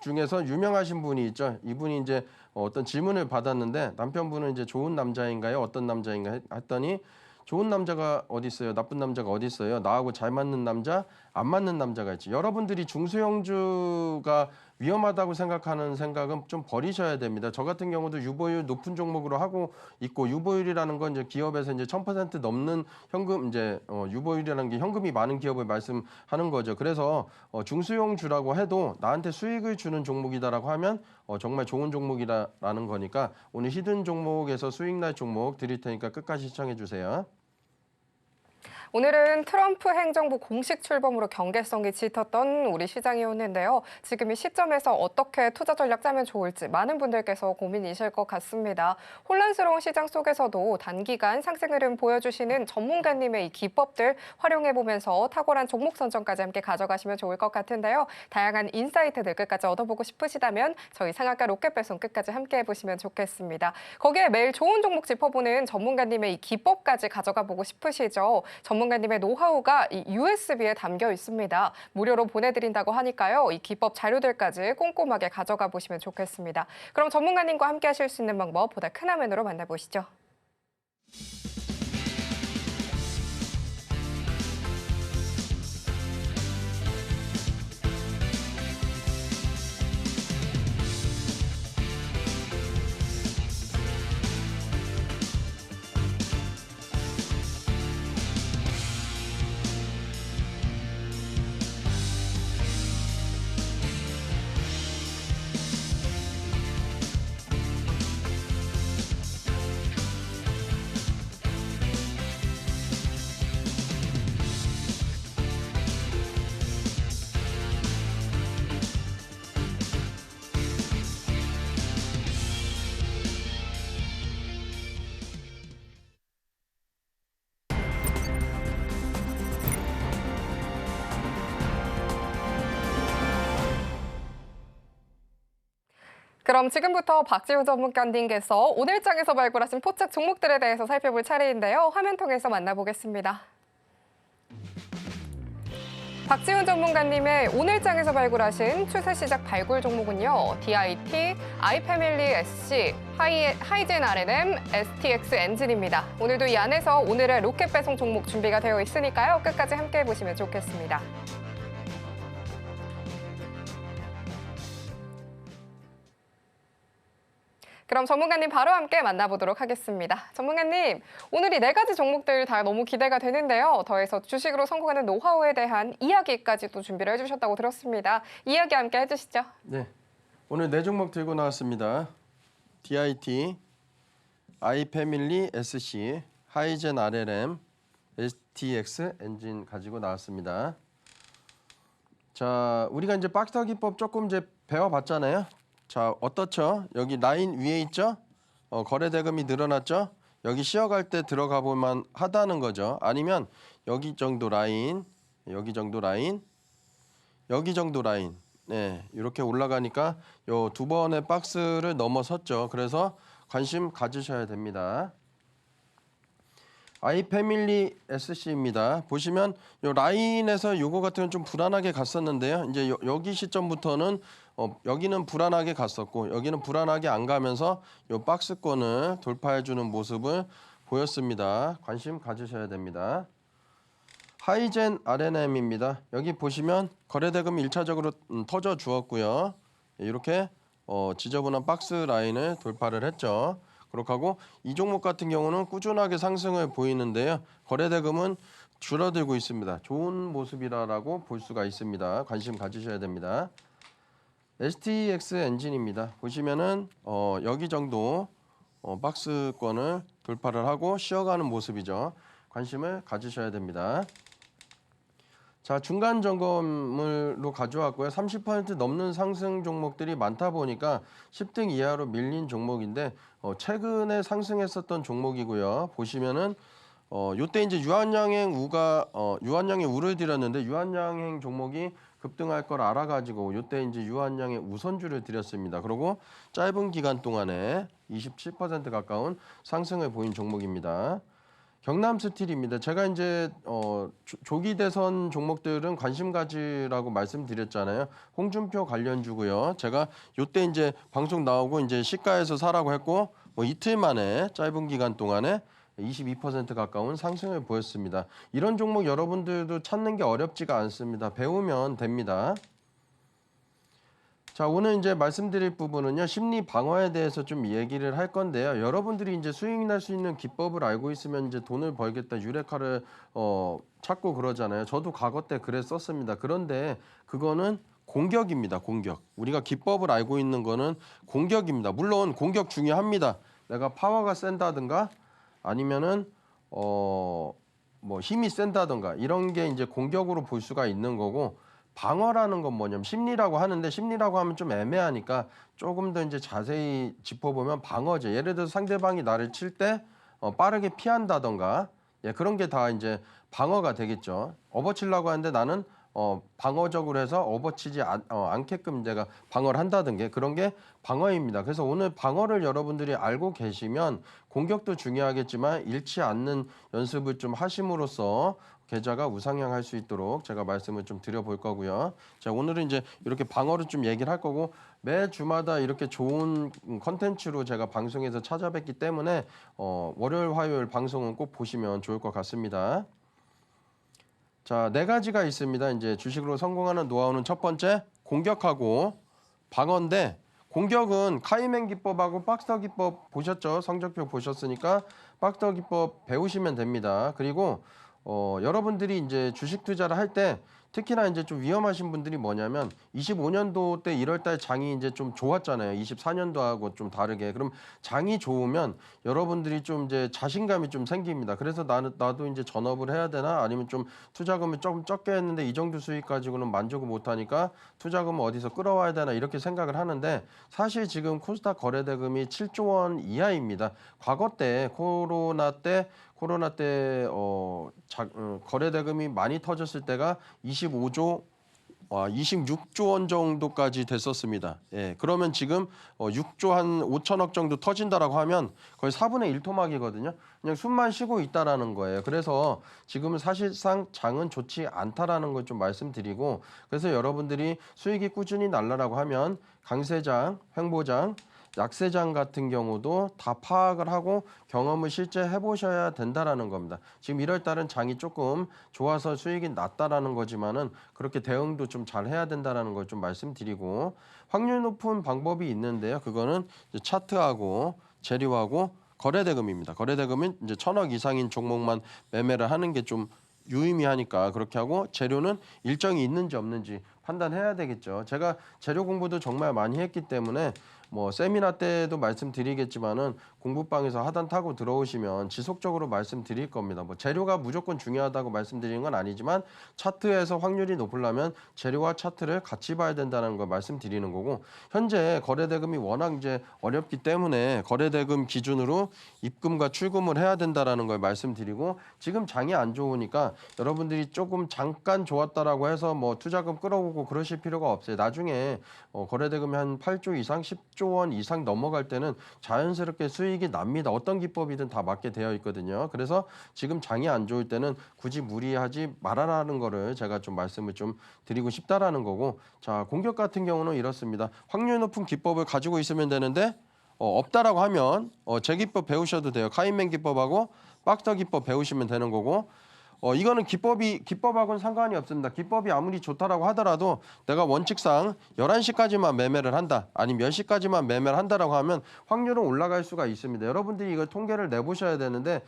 중에서 유명하신 분이 있죠. 이분이 이제 어떤 질문을 받았는데, 남편분은 이제 좋은 남자인가요? 어떤 남자인가 했더니, 좋은 남자가 어디 있어요? 나쁜 남자가 어디 있어요? 나하고 잘 맞는 남자, 안 맞는 남자가 있지. 여러분들이 중소형주가 위험하다고 생각하는 생각은 좀 버리셔야 됩니다. 저 같은 경우도 유보율 높은 종목으로 하고 있고, 유보율이라는 건 이제 기업에서 이제 1000% 넘는 현금 이제 유보율이라는 게 현금이 많은 기업을 말씀하는 거죠. 그래서 중소형주라고 해도 나한테 수익을 주는 종목이다라고 하면 정말 좋은 종목이라는 거니까 오늘 히든 종목에서 수익 날 종목 드릴 테니까 끝까지 시청해 주세요. 오늘은 트럼프 행정부 공식 출범으로 경계성이 짙었던 우리 시장이었는데요. 지금 이 시점에서 어떻게 투자 전략 짜면 좋을지 많은 분들께서 고민이실 것 같습니다. 혼란스러운 시장 속에서도 단기간 상승 흐름 보여주시는 전문가님의 이 기법들 활용해보면서 탁월한 종목 선정까지 함께 가져가시면 좋을 것 같은데요. 다양한 인사이트들 끝까지 얻어보고 싶으시다면 저희 상한가 로켓배송 끝까지 함께 해보시면 좋겠습니다. 거기에 매일 좋은 종목 짚어보는 전문가님의 이 기법까지 가져가 보고 싶으시죠? 전문가님의 노하우가 이 USB에 담겨 있습니다. 무료로 보내드린다고 하니까요. 이 기법 자료들까지 꼼꼼하게 가져가 보시면 좋겠습니다. 그럼 전문가님과 함께 하실 수 있는 방법 보다 큰 화면으로 만나보시죠. 그럼 지금부터 박지훈 전문가님께서 오늘장에서 발굴하신 포착 종목들에 대해서 살펴볼 차례인데요. 화면 통해서 만나보겠습니다. 박지훈 전문가님의 오늘장에서 발굴하신 추세 시작 발굴 종목은요. DIT, 아이패밀리 SC, 하이젠 R&M, STX 엔진입니다. 오늘도 이 안에서 오늘의 로켓 배송 종목 준비가 되어 있으니까요. 끝까지 함께 해보시면 좋겠습니다. 그럼 전문가님 바로 함께 만나보도록 하겠습니다. 전문가님, 오늘 이 4가지 종목들 다 너무 기대가 되는데요. 더해서 주식으로 성공하는 노하우에 대한 이야기까지도 준비를 해주셨다고 들었습니다. 이야기 함께 해주시죠. 네, 오늘 4종목 들고 나왔습니다. DIT, 아이패밀리 SC, 하이젠 R&M, STX 엔진 가지고 나왔습니다. 자, 우리가 이제 박스터 기법 조금 이제 배워봤잖아요. 자, 어떻죠? 여기 라인 위에 있죠? 거래 대금이 늘어났죠? 여기 쉬어갈 때 들어가 볼만 하다는 거죠. 아니면 여기 정도 라인, 여기 정도 라인, 여기 정도 라인. 네, 이렇게 올라가니까 요 2번의 박스를 넘어섰죠. 그래서 관심 가지셔야 됩니다. 아이패밀리 SC입니다. 보시면 요 라인에서 요거 같은 건 좀 불안하게 갔었는데요. 이제 여기 시점부터는 여기는 불안하게 갔었고 여기는 불안하게 안 가면서 요 박스권을 돌파해 주는 모습을 보였습니다. 관심 가지셔야 됩니다. 하이젠 R&M입니다. 여기 보시면 거래대금이 1차적으로 터져 주었고요. 이렇게 지저분한 박스 라인을 돌파를 했죠. 그렇게 하고 이 종목 같은 경우는 꾸준하게 상승을 보이는데요. 거래대금은 줄어들고 있습니다. 좋은 모습이라고 볼 수가 있습니다. 관심 가지셔야 됩니다. STX 엔진입니다. 보시면은 여기 정도 박스권을 돌파를 하고 쉬어가는 모습이죠. 관심을 가지셔야 됩니다. 자, 중간 점검으로 가져왔고요. 30% 넘는 상승 종목들이 많다 보니까 10등 이하로 밀린 종목인데 최근에 상승했었던 종목이고요. 보시면은 요때 이제 유한양행 우를 드렸는데 유한양행 종목이 급등할 걸 알아가지고 요때 이제 유한양행 우선주를 드렸습니다. 그리고 짧은 기간 동안에 27% 가까운 상승을 보인 종목입니다. 경남스틸입니다. 제가 이제 조기 대선 종목들은 관심 가지라고 말씀드렸잖아요. 홍준표 관련주고요. 제가 요때 이제 방송 나오고 이제 시가에서 사라고 했고 뭐 이틀 만에 짧은 기간 동안에 22% 가까운 상승을 보였습니다. 이런 종목 여러분들도 찾는 게 어렵지가 않습니다. 배우면 됩니다. 자, 오늘 이제 말씀드릴 부분은요, 심리 방어에 대해서 좀 얘기를 할 건데요. 여러분들이 이제 수익 날 수 있는 기법을 알고 있으면 이제 돈을 벌겠다, 유레카를 찾고 그러잖아요. 저도 과거 때 그랬었습니다. 그런데 그거는 공격입니다. 공격. 우리가 기법을 알고 있는 거는 공격입니다. 물론 공격 중요합니다. 내가 파워가 센다든가 아니면은 뭐 힘이 센다든가 이런 게 이제 공격으로 볼 수가 있는 거고, 방어라는 건 뭐냐면 심리라고 하는데, 심리라고 하면 좀 애매하니까 조금 더 이제 자세히 짚어보면 방어죠. 예를 들어서 상대방이 나를 칠 때 빠르게 피한다던가, 예, 그런 게 다 이제 방어가 되겠죠. 업어치려고 하는데 나는 방어적으로 해서 업어치지 않게끔 내가 방어를 한다든가, 그런 게 방어입니다. 그래서 오늘 방어를 여러분들이 알고 계시면 공격도 중요하겠지만 잃지 않는 연습을 좀 하심으로써 계좌가 우상향할 수 있도록 제가 말씀을 좀 드려볼 거고요. 자, 오늘은 이제 이렇게 방어를 좀 얘기를 할 거고, 매 주마다 이렇게 좋은 컨텐츠로 제가 방송에서 찾아뵙기 때문에 월요일, 화요일 방송은 꼭 보시면 좋을 것 같습니다. 자, 네 가지가 있습니다. 이제 주식으로 성공하는 노하우는 첫 번째, 공격하고 방어인데, 공격은 카이맨 기법하고 박스터 기법 보셨죠? 성적표 보셨으니까 박스터 기법 배우시면 됩니다. 그리고 여러분들이 이제 주식 투자를 할 때 특히나 이제 좀 위험하신 분들이 뭐냐면, 25년도 때 1월 달 장이 이제 좀 좋았잖아요. 24년도하고 좀 다르게. 그럼 장이 좋으면 여러분들이 좀 이제 자신감이 좀 생깁니다. 그래서 나도 이제 전업을 해야 되나, 아니면 좀 투자금을 조금 적게 했는데 이 정도 수익 가지고는 만족을 못 하니까 투자금을 어디서 끌어와야 되나, 이렇게 생각을 하는데, 사실 지금 코스닥 거래대금이 7조 원 이하입니다. 과거 때 코로나 때 거래대금이 많이 터졌을 때가 26조 원 정도까지 됐었습니다. 예, 그러면 지금 6조 한 5천억 정도 터진다라고 하면 거의 4분의 1 토막이거든요. 그냥 숨만 쉬고 있다라는 거예요. 그래서 지금은 사실상 장은 좋지 않다라는 걸 좀 말씀드리고, 그래서 여러분들이 수익이 꾸준히 날라라고 하면 강세장, 횡보장, 약세장 같은 경우도 다 파악을 하고 경험을 실제 해보셔야 된다라는 겁니다. 지금 1월 달은 장이 조금 좋아서 수익이 낮다라는 거지만은 그렇게 대응도 좀 잘 해야 된다라는 걸 좀 말씀드리고, 확률 높은 방법이 있는데요. 그거는 이제 차트하고 재료하고 거래대금입니다. 거래대금은 이제 1,000억 이상인 종목만 매매를 하는 게 좀 유의미하니까 그렇게 하고, 재료는 일정이 있는지 없는지 판단해야 되겠죠. 제가 재료 공부도 정말 많이 했기 때문에 뭐 세미나 때도 말씀드리겠지만은 공부방에서 하단 타고 들어오시면 지속적으로 말씀드릴 겁니다. 뭐 재료가 무조건 중요하다고 말씀드리는 건 아니지만, 차트에서 확률이 높으려면 재료와 차트를 같이 봐야 된다는 걸 말씀드리는 거고, 현재 거래대금이 워낙 이제 어렵기 때문에 거래대금 기준으로 입금과 출금을 해야 된다라는 걸 말씀드리고, 지금 장이 안 좋으니까 여러분들이 조금 잠깐 좋았다라고 해서 뭐 투자금 끌어오고 그러실 필요가 없어요. 나중에 거래대금이 한 8조 이상, 10조 원 이상 넘어갈 때는 자연스럽게 수익이 납니다. 어떤 기법이든 다 맞게 되어 있거든요. 그래서 지금 장이 안 좋을 때는 굳이 무리하지 말아라는 거를 제가 좀 말씀을 좀 드리고 싶다라는 거고, 자, 공격 같은 경우는 이렇습니다. 확률 높은 기법을 가지고 있으면 되는데 없다라고 하면 제 기법 배우셔도 돼요. 카인맨 기법하고 박스터 기법 배우시면 되는 거고, 이거는 기법하고는 상관이 없습니다. 기법이 아무리 좋다라고 하더라도 내가 원칙상 11시까지만 매매를 한다, 아니면 10시까지만 매매를 한다라고 하면 확률은 올라갈 수가 있습니다. 여러분들이 이걸 통계를 내보셔야 되는데,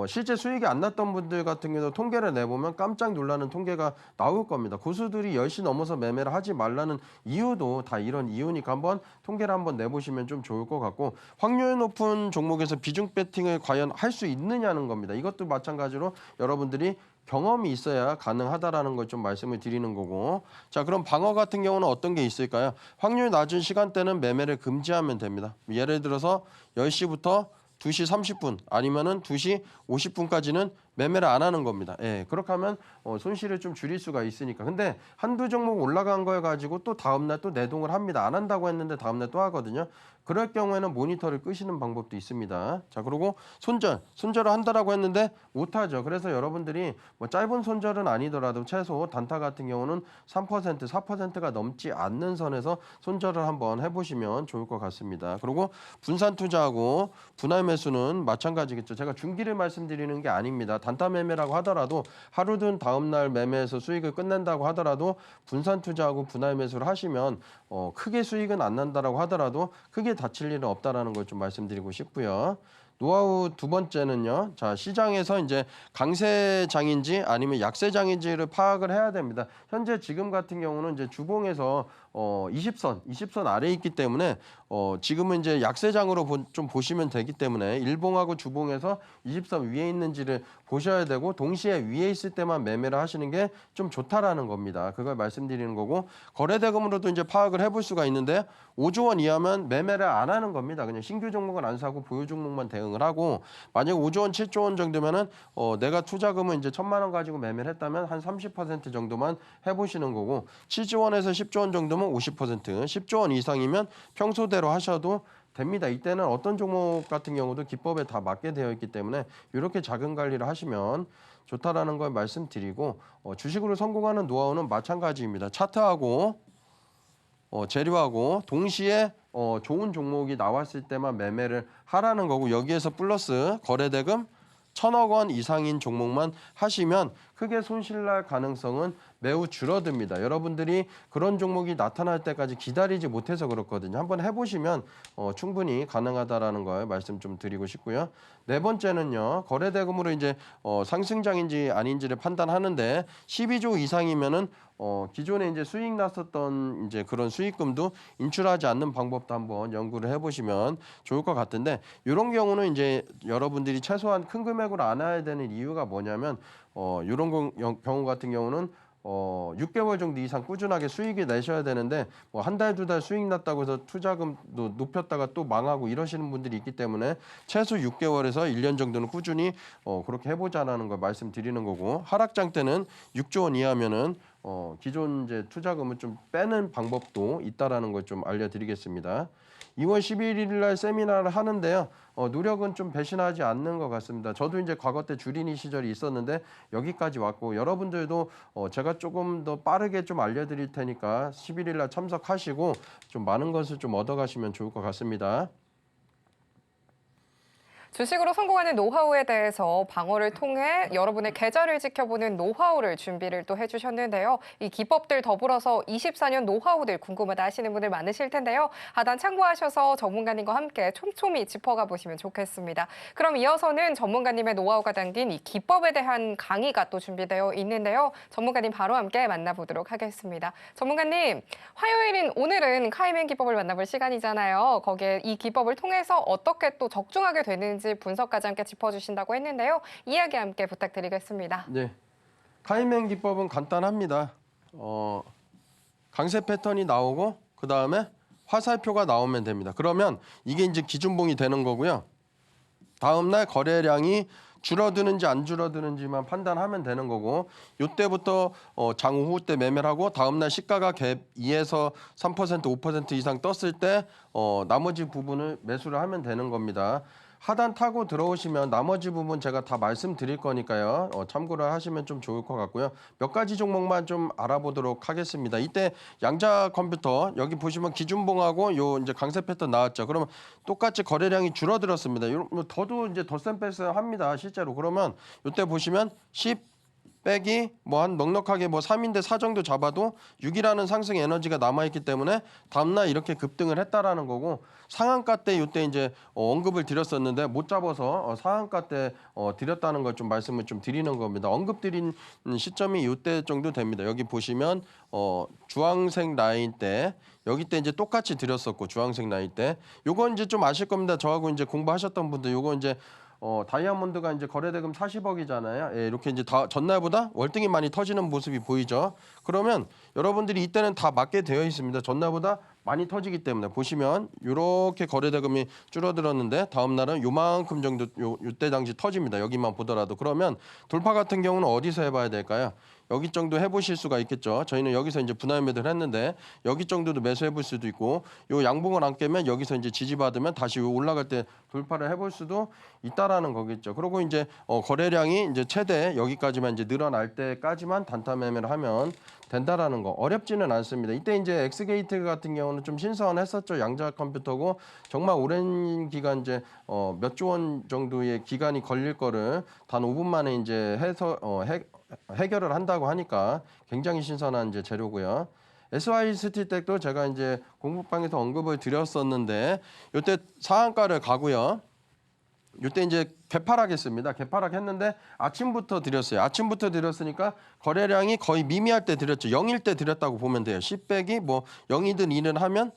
실제 수익이 안 났던 분들 같은 경우도 통계를 내보면 깜짝 놀라는 통계가 나올 겁니다. 고수들이 10시 넘어서 매매를 하지 말라는 이유도 다 이런 이유니까 한번 통계를 한번 내보시면 좀 좋을 것 같고, 확률 높은 종목에서 비중 배팅을 과연 할 수 있느냐는 겁니다. 이것도 마찬가지로 여러분들이 경험이 있어야 가능하다라는 걸 좀 말씀을 드리는 거고, 자, 그럼 방어 같은 경우는 어떤 게 있을까요? 확률 낮은 시간대는 매매를 금지하면 됩니다. 예를 들어서 10시부터 2시 30분 아니면은 2시 50분까지는 매매를 안 하는 겁니다. 예, 그렇게 하면 손실을 좀 줄일 수가 있으니까. 근데 한두 종목 올라간 걸 가지고 또 다음날 또 내동을 합니다. 안 한다고 했는데 다음날 또 하거든요. 그럴 경우에는 모니터를 끄시는 방법도 있습니다. 자, 그리고 손절을 한다라고 했는데 못하죠. 그래서 여러분들이 뭐 짧은 손절은 아니더라도 최소 단타 같은 경우는 3%, 4%가 넘지 않는 선에서 손절을 한번 해보시면 좋을 것 같습니다. 그리고 분산 투자하고 분할 매수는 마찬가지겠죠. 제가 중기를 말씀드리는 게 아닙니다. 단타 매매라고 하더라도 하루든 다음날 매매에서 수익을 끝낸다고 하더라도 분산 투자하고 분할 매수를 하시면 크게 수익은 안 난다라고 하더라도 크게 다칠 일은 없다라는 걸 좀 말씀드리고 싶고요. 노하우 두 번째는요. 자, 시장에서 이제 강세장인지 아니면 약세장인지를 파악을 해야 됩니다. 현재 지금 같은 경우는 이제 주봉에서 20선 아래에 있기 때문에 지금은 이제 약세장으로 좀 보시면 되기 때문에 일봉하고 주봉에서 20선 위에 있는지를 보셔야 되고 동시에 위에 있을 때만 매매를 하시는 게 좀 좋다라는 겁니다. 그걸 말씀드리는 거고 거래대금으로도 이제 파악을 해볼 수가 있는데 5조 원 이하면 매매를 안 하는 겁니다. 그냥 신규 종목은 안 사고 보유 종목만 대응을 하고 만약 5조 원, 7조 원 정도면은 내가 투자금은 이제 1,000만 원 가지고 매매를 했다면 한 30% 정도만 해보시는 거고 7조 원에서 10조 원 정도면 50%, 10조 원 이상이면 평소대로 하셔도 됩니다. 이때는 어떤 종목 같은 경우도 기법에 다 맞게 되어 있기 때문에 이렇게 자금 관리를 하시면 좋다라는 걸 말씀드리고 주식으로 성공하는 노하우는 마찬가지입니다. 차트하고 재료하고 동시에 좋은 종목이 나왔을 때만 매매를 하라는 거고 여기에서 플러스 거래대금 1,000억 원 이상인 종목만 하시면 크게 손실날 가능성은 매우 줄어듭니다. 여러분들이 그런 종목이 나타날 때까지 기다리지 못해서 그렇거든요. 한번 해보시면 충분히 가능하다라는 걸 말씀 좀 드리고 싶고요. 네 번째는요. 거래대금으로 이제 상승장인지 아닌지를 판단하는데 12조 이상이면은 기존에 이제 수익 났었던 이제 그런 수익금도 인출하지 않는 방법도 한번 연구를 해보시면 좋을 것 같은데 이런 경우는 이제 여러분들이 최소한 큰 금액으로 안 해야 되는 이유가 뭐냐면 이런 경우 같은 경우는 6개월 정도 이상 꾸준하게 수익을 내셔야 되는데 뭐 한 달, 두 달 수익 났다고 해서 투자금도 높였다가 또 망하고 이러시는 분들이 있기 때문에 최소 6개월에서 1년 정도는 꾸준히 그렇게 해보자라는 걸 말씀드리는 거고 하락장 때는 6조 원 이하면은 기존 이제 투자금을 좀 빼는 방법도 있다라는 걸 좀 알려드리겠습니다. 2월 11일 날 세미나를 하는데요. 노력은 좀 배신하지 않는 것 같습니다. 저도 이제 과거 때 주린이 시절이 있었는데 여기까지 왔고 여러분들도 제가 조금 더 빠르게 좀 알려드릴 테니까 11일 날 참석하시고 좀 많은 것을 좀 얻어가시면 좋을 것 같습니다. 주식으로 성공하는 노하우에 대해서 방어를 통해 여러분의 계좌를 지켜보는 노하우를 준비를 또 해주셨는데요. 이 기법들 더불어서 24년 노하우들 궁금하다 하시는 분들 많으실 텐데요. 하단 참고하셔서 전문가님과 함께 촘촘히 짚어가 보시면 좋겠습니다. 그럼 이어서는 전문가님의 노하우가 담긴 이 기법에 대한 강의가 또 준비되어 있는데요. 전문가님 바로 함께 만나보도록 하겠습니다. 전문가님, 화요일인 오늘은 카이맨 기법을 만나볼 시간이잖아요. 거기에 이 기법을 통해서 어떻게 또 적중하게 되는지 분석까지 함께 짚어주신다고 했는데요. 이야기 함께 부탁드리겠습니다. 네, 카이맨 기법은 간단합니다. 강세 패턴이 나오고 그 다음에 화살표가 나오면 됩니다. 그러면 이게 이제 기준봉이 되는 거고요. 다음 날 거래량이 줄어드는지 안 줄어드는지만 판단하면 되는 거고 이때부터 장후 때 매매를 하고 다음 날 시가가 갭 2에서 3%, 5% 이상 떴을 때 나머지 부분을 매수를 하면 되는 겁니다. 하단 타고 들어오시면 나머지 부분 제가 다 말씀드릴 거니까요. 참고를 하시면 좀 좋을 것 같고요. 몇 가지 종목만 좀 알아보도록 하겠습니다. 이때 양자 컴퓨터 여기 보시면 기준봉하고 요 이제 강세 패턴 나왔죠. 그러면 똑같이 거래량이 줄어들었습니다. 더도 이제 덧셈 뺄셈 합니다. 실제로. 그러면 이때 보시면 10 빼기 뭐 한 넉넉하게 뭐 3인데 4 정도 잡아도 6이라는 상승 에너지가 남아있기 때문에 다음날 이렇게 급등을 했다라는 거고 상한가 때 이때 이제 언급을 드렸었는데 못 잡아서 상한가 때 드렸다는 걸 좀 말씀을 좀 드리는 겁니다. 언급 드린 시점이 이때 정도 됩니다. 여기 보시면 주황색 라인 때 여기 때 이제 똑같이 드렸었고 주황색 라인 때 요건 이제 좀 아실 겁니다. 저하고 이제 공부하셨던 분들 요거 이제 다이아몬드가 이제 거래대금 40억이잖아요. 예, 이렇게 이제 전날보다 월등히 많이 터지는 모습이 보이죠. 그러면 여러분들이 이때는 다 맞게 되어 있습니다. 전날보다 많이 터지기 때문에 보시면 이렇게 거래대금이 줄어들었는데 다음 날은 요만큼 정도 요때 당시 터집니다. 여기만 보더라도 그러면 돌파 같은 경우는 어디서 해봐야 될까요? 여기 정도 해보실 수가 있겠죠. 저희는 여기서 이제 분할 매도를 했는데 여기 정도도 매수해볼 수도 있고 요 양봉을 안 깨면 여기서 이제 지지받으면 다시 요 올라갈 때 돌파를 해볼 수도 있다라는 거겠죠. 그리고 이제 거래량이 이제 최대 여기까지만 이제 늘어날 때까지만 단타 매매를 하면 된다라는 거 어렵지는 않습니다. 이때 이제 엑스게이트 같은 경우는 좀 신선했었죠. 양자 컴퓨터고 정말 오랜 기간 이제 몇 조 원 정도의 기간이 걸릴 거를 단 5분 만에 이제 해서 해결을 한다고 하니까 굉장히 신선한 이제 재료고요. SY 스틸텍도 제가 이제 공부방에서 언급을 드렸었는데 이때 상한가를 가고요. 이때 이제 개파락했습니다. 개파락했는데 아침부터 드렸어요. 아침부터 드렸으니까 거래량이 거의 미미할 때 드렸죠. 0일 때 드렸다고 보면 돼요. 10 빼기 뭐 0이든 2는 하면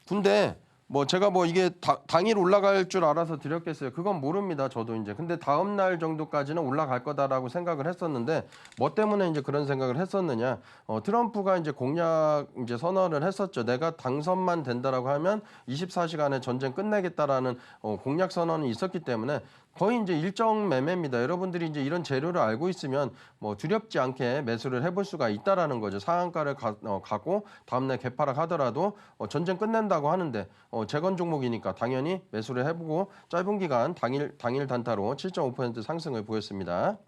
근데 뭐 제가 뭐 이게 당일 올라갈 줄 알아서 드렸겠어요. 그건 모릅니다. 저도 이제. 근데 다음 날 정도까지는 올라갈 거다라고 생각을 했었는데 뭐 때문에 이제 그런 생각을 했었느냐? 트럼프가 이제 공약 이제 선언을 했었죠. 내가 당선만 된다라고 하면 24시간에 전쟁 끝내겠다라는 공약 선언이 있었기 때문에 거의 이제 일정 매매입니다. 여러분들이 이제 이런 재료를 알고 있으면 뭐 두렵지 않게 매수를 해볼 수가 있다라는 거죠. 상한가를 가고 다음날 개파락 하더라도 전쟁 끝낸다고 하는데 재건 종목이니까 당연히 매수를 해보고 짧은 기간 당일 단타로 7.5% 상승을 보였습니다.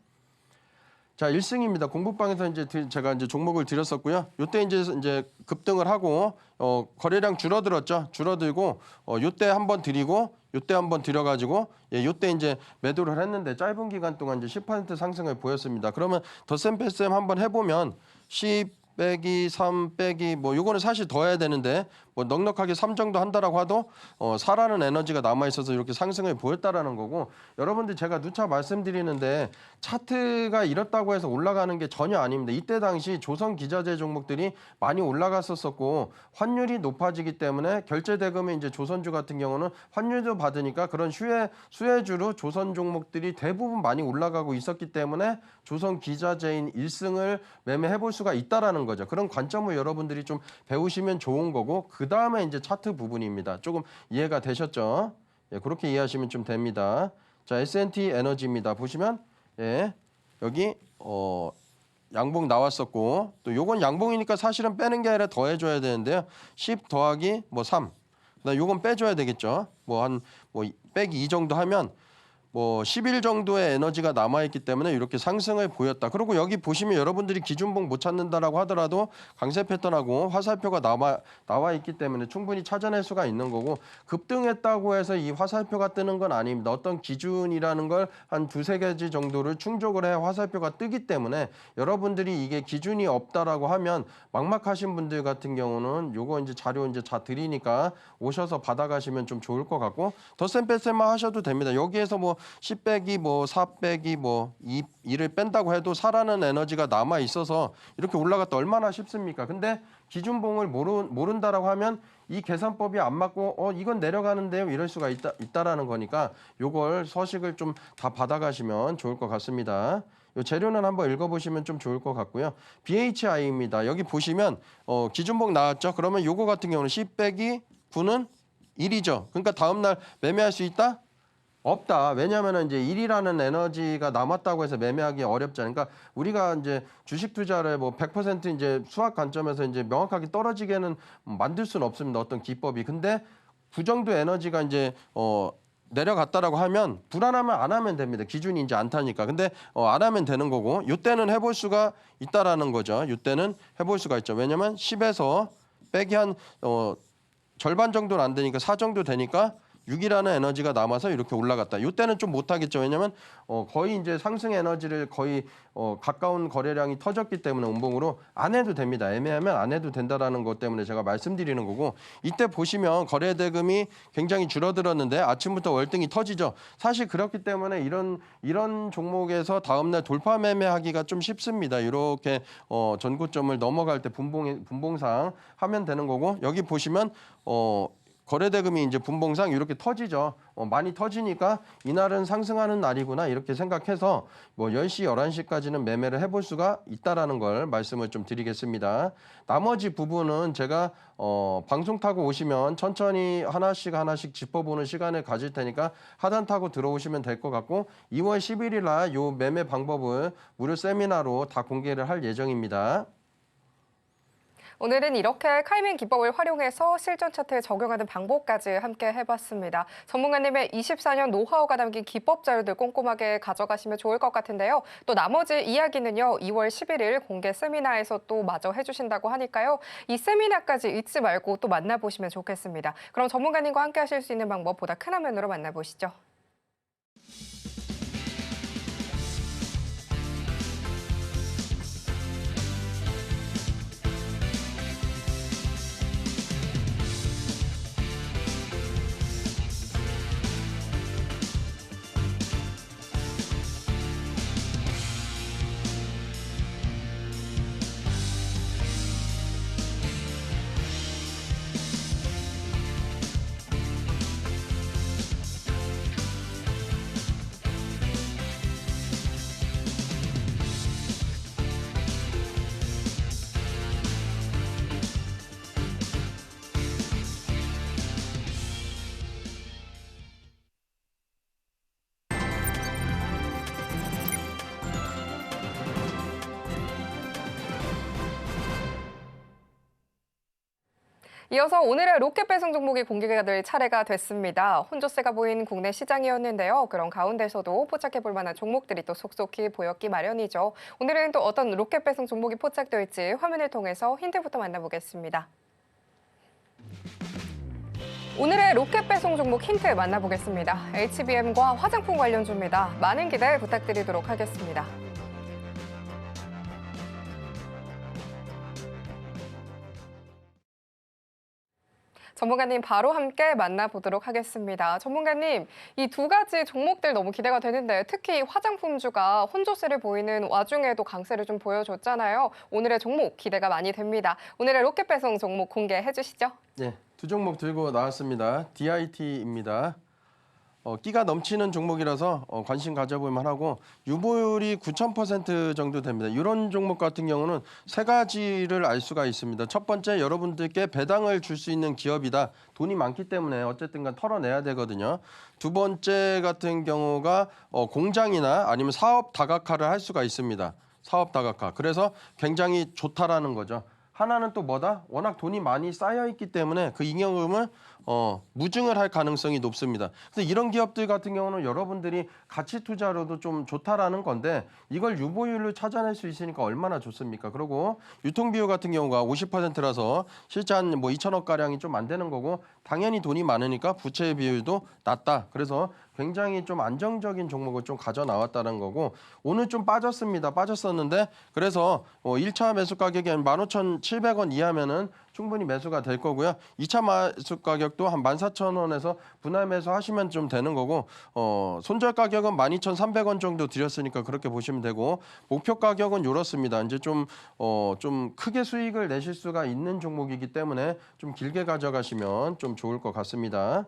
자, 1승입니다. 공부방에서 이제 제가 이제 종목을 드렸었고요. 요때 이제 급등을 하고 거래량 줄어들었죠. 줄어들고 요때 한번 드리고 요때 한번 드려가지고 요때 이제 매도를 했는데 짧은 기간 동안 이제 10% 상승을 보였습니다. 그러면 덧셈 뺄셈 한번 해보면 10 빼기 3 빼기 뭐 요거는 사실 더 해야 되는데 뭐 넉넉하게 3 정도 한다라고 하도 4라는 에너지가 남아 있어서 이렇게 상승을 보였다라는 거고 여러분들 제가 누차 말씀드리는데 차트가 이렇다고 해서 올라가는 게 전혀 아닙니다. 이때 당시 조선 기자재 종목들이 많이 올라갔었고 환율이 높아지기 때문에 결제 대금이 이제 조선주 같은 경우는 환율도 받으니까 그런 수혜주로 조선 종목들이 대부분 많이 올라가고 있었기 때문에 조선 기자재인 1승을 매매해 볼 수가 있다라는 거죠. 그런 관점을 여러분들이 좀 배우시면 좋은 거고 그 다음에 이제 차트 부분입니다. 조금 이해가 되셨죠? 예, 그렇게 이해하시면 좀 됩니다. 자, S&T 에너지입니다. 보시면 예, 여기 양봉 나왔었고 또 요건 양봉이니까 사실은 빼는 게 아니라 더해줘야 되는데요. 10 더하기 뭐 3. 그다음 요건 빼줘야 되겠죠. 뭐 한 뭐 빼기 2 정도 하면 뭐 10일 정도의 에너지가 남아있기 때문에 이렇게 상승을 보였다. 그리고 여기 보시면 여러분들이 기준봉 못 찾는다라고 하더라도 강세 패턴하고 화살표가 나와 있기 때문에 충분히 찾아낼 수가 있는 거고 급등했다고 해서 이 화살표가 뜨는 건 아닙니다. 어떤 기준이라는 걸 한 2-3가지 정도를 충족을 해야 화살표가 뜨기 때문에 여러분들이 이게 기준이 없다라고 하면 막막하신 분들 같은 경우는 요거 이제 자료 이제 다 드리니까 오셔서 받아가시면 좀 좋을 것 같고 덧셈 뺄셈만 하셔도 됩니다. 여기에서 뭐 10 빼기 뭐 4 빼기 뭐 2를 뺀다고 해도 4라는 에너지가 남아 있어서 이렇게 올라갔다 얼마나 쉽습니까? 근데 기준봉을 모른다라고 하면 이 계산법이 안 맞고 이건 내려가는데요 이럴 수가 있다라는 거니까 요걸 서식을 좀 다 받아가시면 좋을 것 같습니다. 요 재료는 한번 읽어보시면 좀 좋을 것 같고요. BHI입니다. 여기 보시면 기준봉 나왔죠? 그러면 요거 같은 경우는 10 빼기 9는 1이죠. 그러니까 다음날 매매할 수 있다? 없다. 왜냐하면 이제 1이라는 에너지가 남았다고 해서 매매하기 어렵잖아요. 그러니까 우리가 이제 주식 투자를 뭐 100% 이제 수학 관점에서 이제 명확하게 떨어지게는 만들 수는 없습니다. 어떤 기법이. 근데 그 정도 에너지가 이제 내려갔다라고 하면 불안하면 안 하면 됩니다. 기준이 이제 안 타니까. 근데 안 하면 되는 거고 이때는 해볼 수가 있다라는 거죠. 이때는 해볼 수가 있죠. 왜냐면 10에서 빼기 한 절반 정도는 안 되니까 4 정도 되니까 6이라는 에너지가 남아서 이렇게 올라갔다. 이때는 좀 못하겠죠. 왜냐하면 거의 이제 상승 에너지를 거의 가까운 거래량이 터졌기 때문에 운봉으로 안 해도 됩니다. 애매하면 안 해도 된다라는 것 때문에 제가 말씀드리는 거고 이때 보시면 거래 대금이 굉장히 줄어들었는데 아침부터 월등히 터지죠. 사실 그렇기 때문에 이런 종목에서 다음날 돌파 매매하기가 좀 쉽습니다. 이렇게 전고점을 넘어갈 때 분봉상 하면 되는 거고 여기 보시면 거래대금이 이제 분봉상 이렇게 터지죠. 많이 터지니까 이날은 상승하는 날이구나 이렇게 생각해서 뭐 10시, 11시까지는 매매를 해볼 수가 있다라는 걸 말씀을 좀 드리겠습니다. 나머지 부분은 제가 방송 타고 오시면 천천히 하나씩 짚어보는 시간을 가질 테니까 하단 타고 들어오시면 될 것 같고 2월 11일 날 요 매매 방법을 무료 세미나로 다 공개를 할 예정입니다. 오늘은 이렇게 카이밍 기법을 활용해서 실전 차트에 적용하는 방법까지 함께 해봤습니다. 전문가님의 24년 노하우가 담긴 기법 자료들 꼼꼼하게 가져가시면 좋을 것 같은데요. 또 나머지 이야기는요, 2월 11일 공개 세미나에서 또 마저 해주신다고 하니까요. 이 세미나까지 잊지 말고 또 만나보시면 좋겠습니다. 그럼 전문가님과 함께 하실 수 있는 방법 보다 큰 화면으로 만나보시죠. 이어서 오늘의 로켓 배송 종목이 공개가 될 차례가 됐습니다. 혼조세가 보인 국내 시장이었는데요. 그런 가운데서도 포착해볼 만한 종목들이 또 속속히 보였기 마련이죠. 오늘은 또 어떤 로켓 배송 종목이 포착될지 화면을 통해서 힌트부터 만나보겠습니다. 오늘의 로켓 배송 종목 힌트 만나보겠습니다. HBM과 화장품 관련주입니다. 많은 기대 부탁드리도록 하겠습니다. 전문가님 바로 함께 만나보도록 하겠습니다. 전문가님, 이 두 가지 종목들 너무 기대가 되는데 특히 화장품주가 혼조세를 보이는 와중에도 강세를 좀 보여줬잖아요. 오늘의 종목 기대가 많이 됩니다. 오늘의 로켓 배송 종목 공개해 주시죠. 네, 두 종목 들고 나왔습니다. DIT입니다. 끼가 넘치는 종목이라서 관심 가져볼 만하고 유보율이 9,000% 정도 됩니다. 이런 종목 같은 경우는 세 가지를 알 수가 있습니다. 첫 번째, 여러분들께 배당을 줄 수 있는 기업이다. 돈이 많기 때문에 어쨌든 간 털어내야 되거든요. 두 번째 같은 경우가 공장이나 아니면 사업 다각화를 할 수가 있습니다. 사업 다각화. 그래서 굉장히 좋다라는 거죠. 하나는 또 뭐다? 워낙 돈이 많이 쌓여 있기 때문에 그 잉여금을 무증을 할 가능성이 높습니다. 그래서 이런 기업들 같은 경우는 여러분들이 가치 투자로도 좀 좋다라는 건데 이걸 유보율로 찾아낼 수 있으니까 얼마나 좋습니까? 그리고 유통 비율 같은 경우가 50%라서 실제 한 뭐 2천억 가량이 좀 안 되는 거고 당연히 돈이 많으니까 부채 비율도 낮다. 그래서 굉장히 좀 안정적인 종목을 좀 가져 나왔다는 거고 오늘 좀 빠졌습니다. 빠졌었는데 그래서 1차 매수 가격이 한 15,700원 이하면은 충분히 매수가 될 거고요. 2차 매수 가격도 한 14,000원에서 분할 매수 하시면 좀 되는 거고 손절 가격은 12,300원 정도 드렸으니까 그렇게 보시면 되고 목표 가격은 이렇습니다. 이제 좀 크게 수익을 내실 수가 있는 종목이기 때문에 좀 길게 가져가시면 좀 좋을 것 같습니다.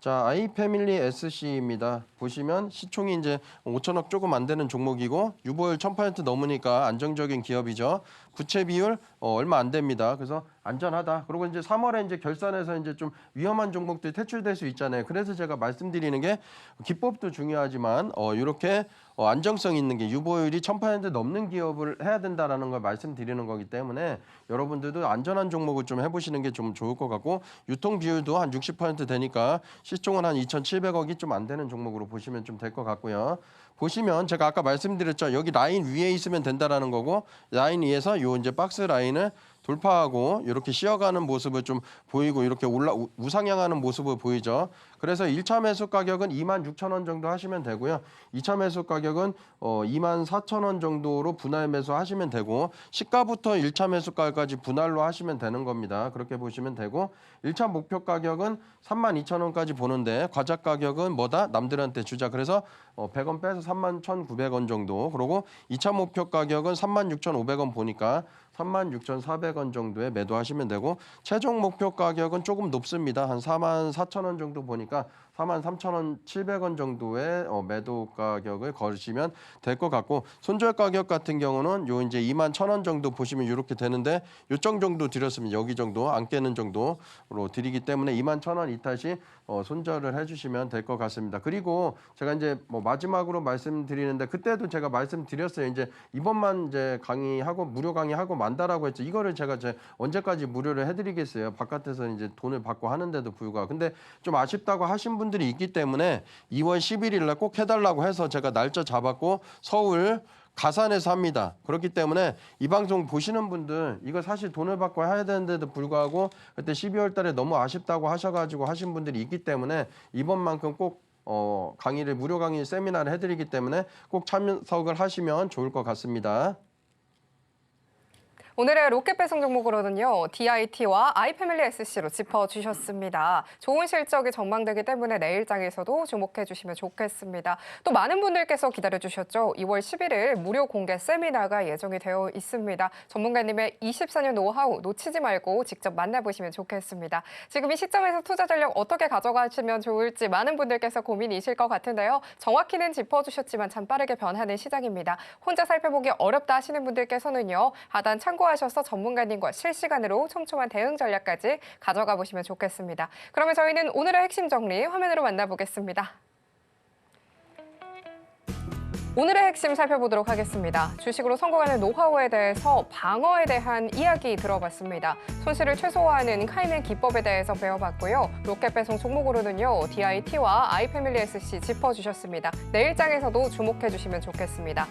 자, 아이패밀리 SC입니다. 보시면 시총이 이제 5천억 조금 안 되는 종목이고 유보율 1000% 넘으니까 안정적인 기업이죠. 부채 비율 얼마 안 됩니다. 그래서 안전하다. 그리고 이제 3월에 이제 결산해서 이제 좀 위험한 종목들이 퇴출될 수 있잖아요. 그래서 제가 말씀드리는 게 기법도 중요하지만 이렇게 안정성 있는 게 유보율이 1000% 넘는 기업을 해야 된다라는 걸 말씀드리는 거기 때문에 여러분들도 안전한 종목을 좀 해보시는 게 좀 좋을 것 같고 유통 비율도 한 60% 되니까 시총은 한 2,700억이 좀 안 되는 종목으로 보시면 좀 될 것 같고요. 보시면 제가 아까 말씀드렸죠. 여기 라인 위에 있으면 된다라는 거고 라인 위에서 요 이제 박스 라인을 돌파하고 이렇게 쉬어가는 모습을 좀 보이고 이렇게 우상향하는 모습을 보이죠. 그래서 1차 매수 가격은 26,000원 정도 하시면 되고요. 2차 매수 가격은 24,000원 정도로 분할 매수 하시면 되고 시가부터 1차 매수가까지 분할로 하시면 되는 겁니다. 그렇게 보시면 되고 1차 목표 가격은 32,000원까지 보는데 과자 가격은 뭐다? 남들한테 주자. 그래서 100원 빼서 31,900원 정도. 그리고 2차 목표 가격은 36,500원 보니까 36,400원 정도에 매도하시면 되고 최종 목표 가격은 조금 높습니다. 한 44,000원 정도 보니까 43,700원 정도의 매도 가격을 걸으시면 될 것 같고 손절 가격 같은 경우는 요 이제 21,000원 정도 보시면 이렇게 되는데 요점 정도 드렸으면 여기 정도 안 깨는 정도로 드리기 때문에 21,000원 이탈시 손절을 해주시면 될 것 같습니다. 그리고 제가 이제 뭐 마지막으로 말씀드리는데 그때도 제가 말씀드렸어요. 이제 이번만 이제 강의하고 무료 강의하고 만다라고 했죠. 이거를 제가 언제까지 무료를 해드리겠어요. 바깥에서 이제 돈을 받고 하는데도 불구하고. 근데 좀 아쉽다고 하신 분들이 있기 때문에 2월 11일 날 꼭 해달라고 해서 제가 날짜 잡았고 서울 가산에서 합니다. 그렇기 때문에 이 방송 보시는 분들 이거 사실 돈을 받고 해야 되는데도 불구하고 그때 12월 달에 너무 아쉽다고 하셔가지고 하신 분들이 있기 때문에 이번만큼 꼭 강의를 무료 강의 세미나를 해드리기 때문에 꼭 참석을 하시면 좋을 것 같습니다. 오늘의 로켓 배송 종목으로는요, DIT와 i패밀리 SC로 짚어주셨습니다. 좋은 실적이 전망되기 때문에 내일장에서도 주목해 주시면 좋겠습니다. 또 많은 분들께서 기다려주셨죠. 2월 11일 무료 공개 세미나가 예정이 되어 있습니다. 전문가님의 24년 노하우 놓치지 말고 직접 만나보시면 좋겠습니다. 지금 이 시점에서 투자 전략 어떻게 가져가시면 좋을지 많은 분들께서 고민이실 것 같은데요. 정확히는 짚어주셨지만 참 빠르게 변하는 시장입니다. 혼자 살펴보기 어렵다 하시는 분들께서는요, 하단 참고하셔서 전문가님과 실시간으로 촘촘한 대응 전략까지 가져가 보시면 좋겠습니다. 그러면 저희는 오늘의 핵심 정리 화면으로 만나보겠습니다. 오늘의 핵심 살펴보도록 하겠습니다. 주식으로 성공하는 노하우에 대해서 방어에 대한 이야기 들어봤습니다. 손실을 최소화하는 카이맨 기법에 대해서 배워봤고요. 로켓 배송 종목으로는요, DIT와 i패밀리 SC 짚어주셨습니다. 내일장에서도 주목해 주시면 좋겠습니다.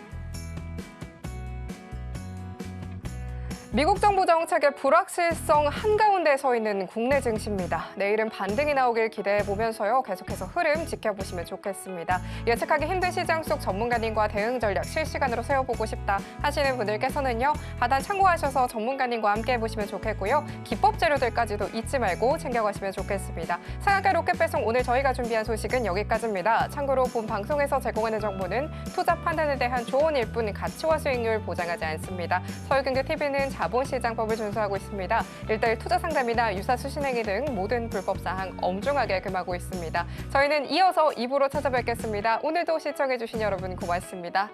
미국 정부 정책의 불확실성 한가운데 서 있는 국내 증시입니다. 내일은 반등이 나오길 기대해보면서요. 계속해서 흐름 지켜보시면 좋겠습니다. 예측하기 힘든 시장 속 전문가님과 대응 전략 실시간으로 세워보고 싶다 하시는 분들께서는요. 하단 참고하셔서 전문가님과 함께 해보시면 좋겠고요. 기법 재료들까지도 잊지 말고 챙겨가시면 좋겠습니다. 상한가 로켓 배송 오늘 저희가 준비한 소식은 여기까지입니다. 참고로 본 방송에서 제공하는 정보는 투자 판단에 대한 조언일 뿐 가치와 수익률 보장하지 않습니다. 서울경제TV는 자본시장법을 준수하고 있습니다. 1:1 투자 상담이나 유사 수신행위 등 모든 불법 사항 엄중하게 금하고 있습니다. 저희는 이어서 2부로 찾아뵙겠습니다. 오늘도 시청해주신 여러분 고맙습니다.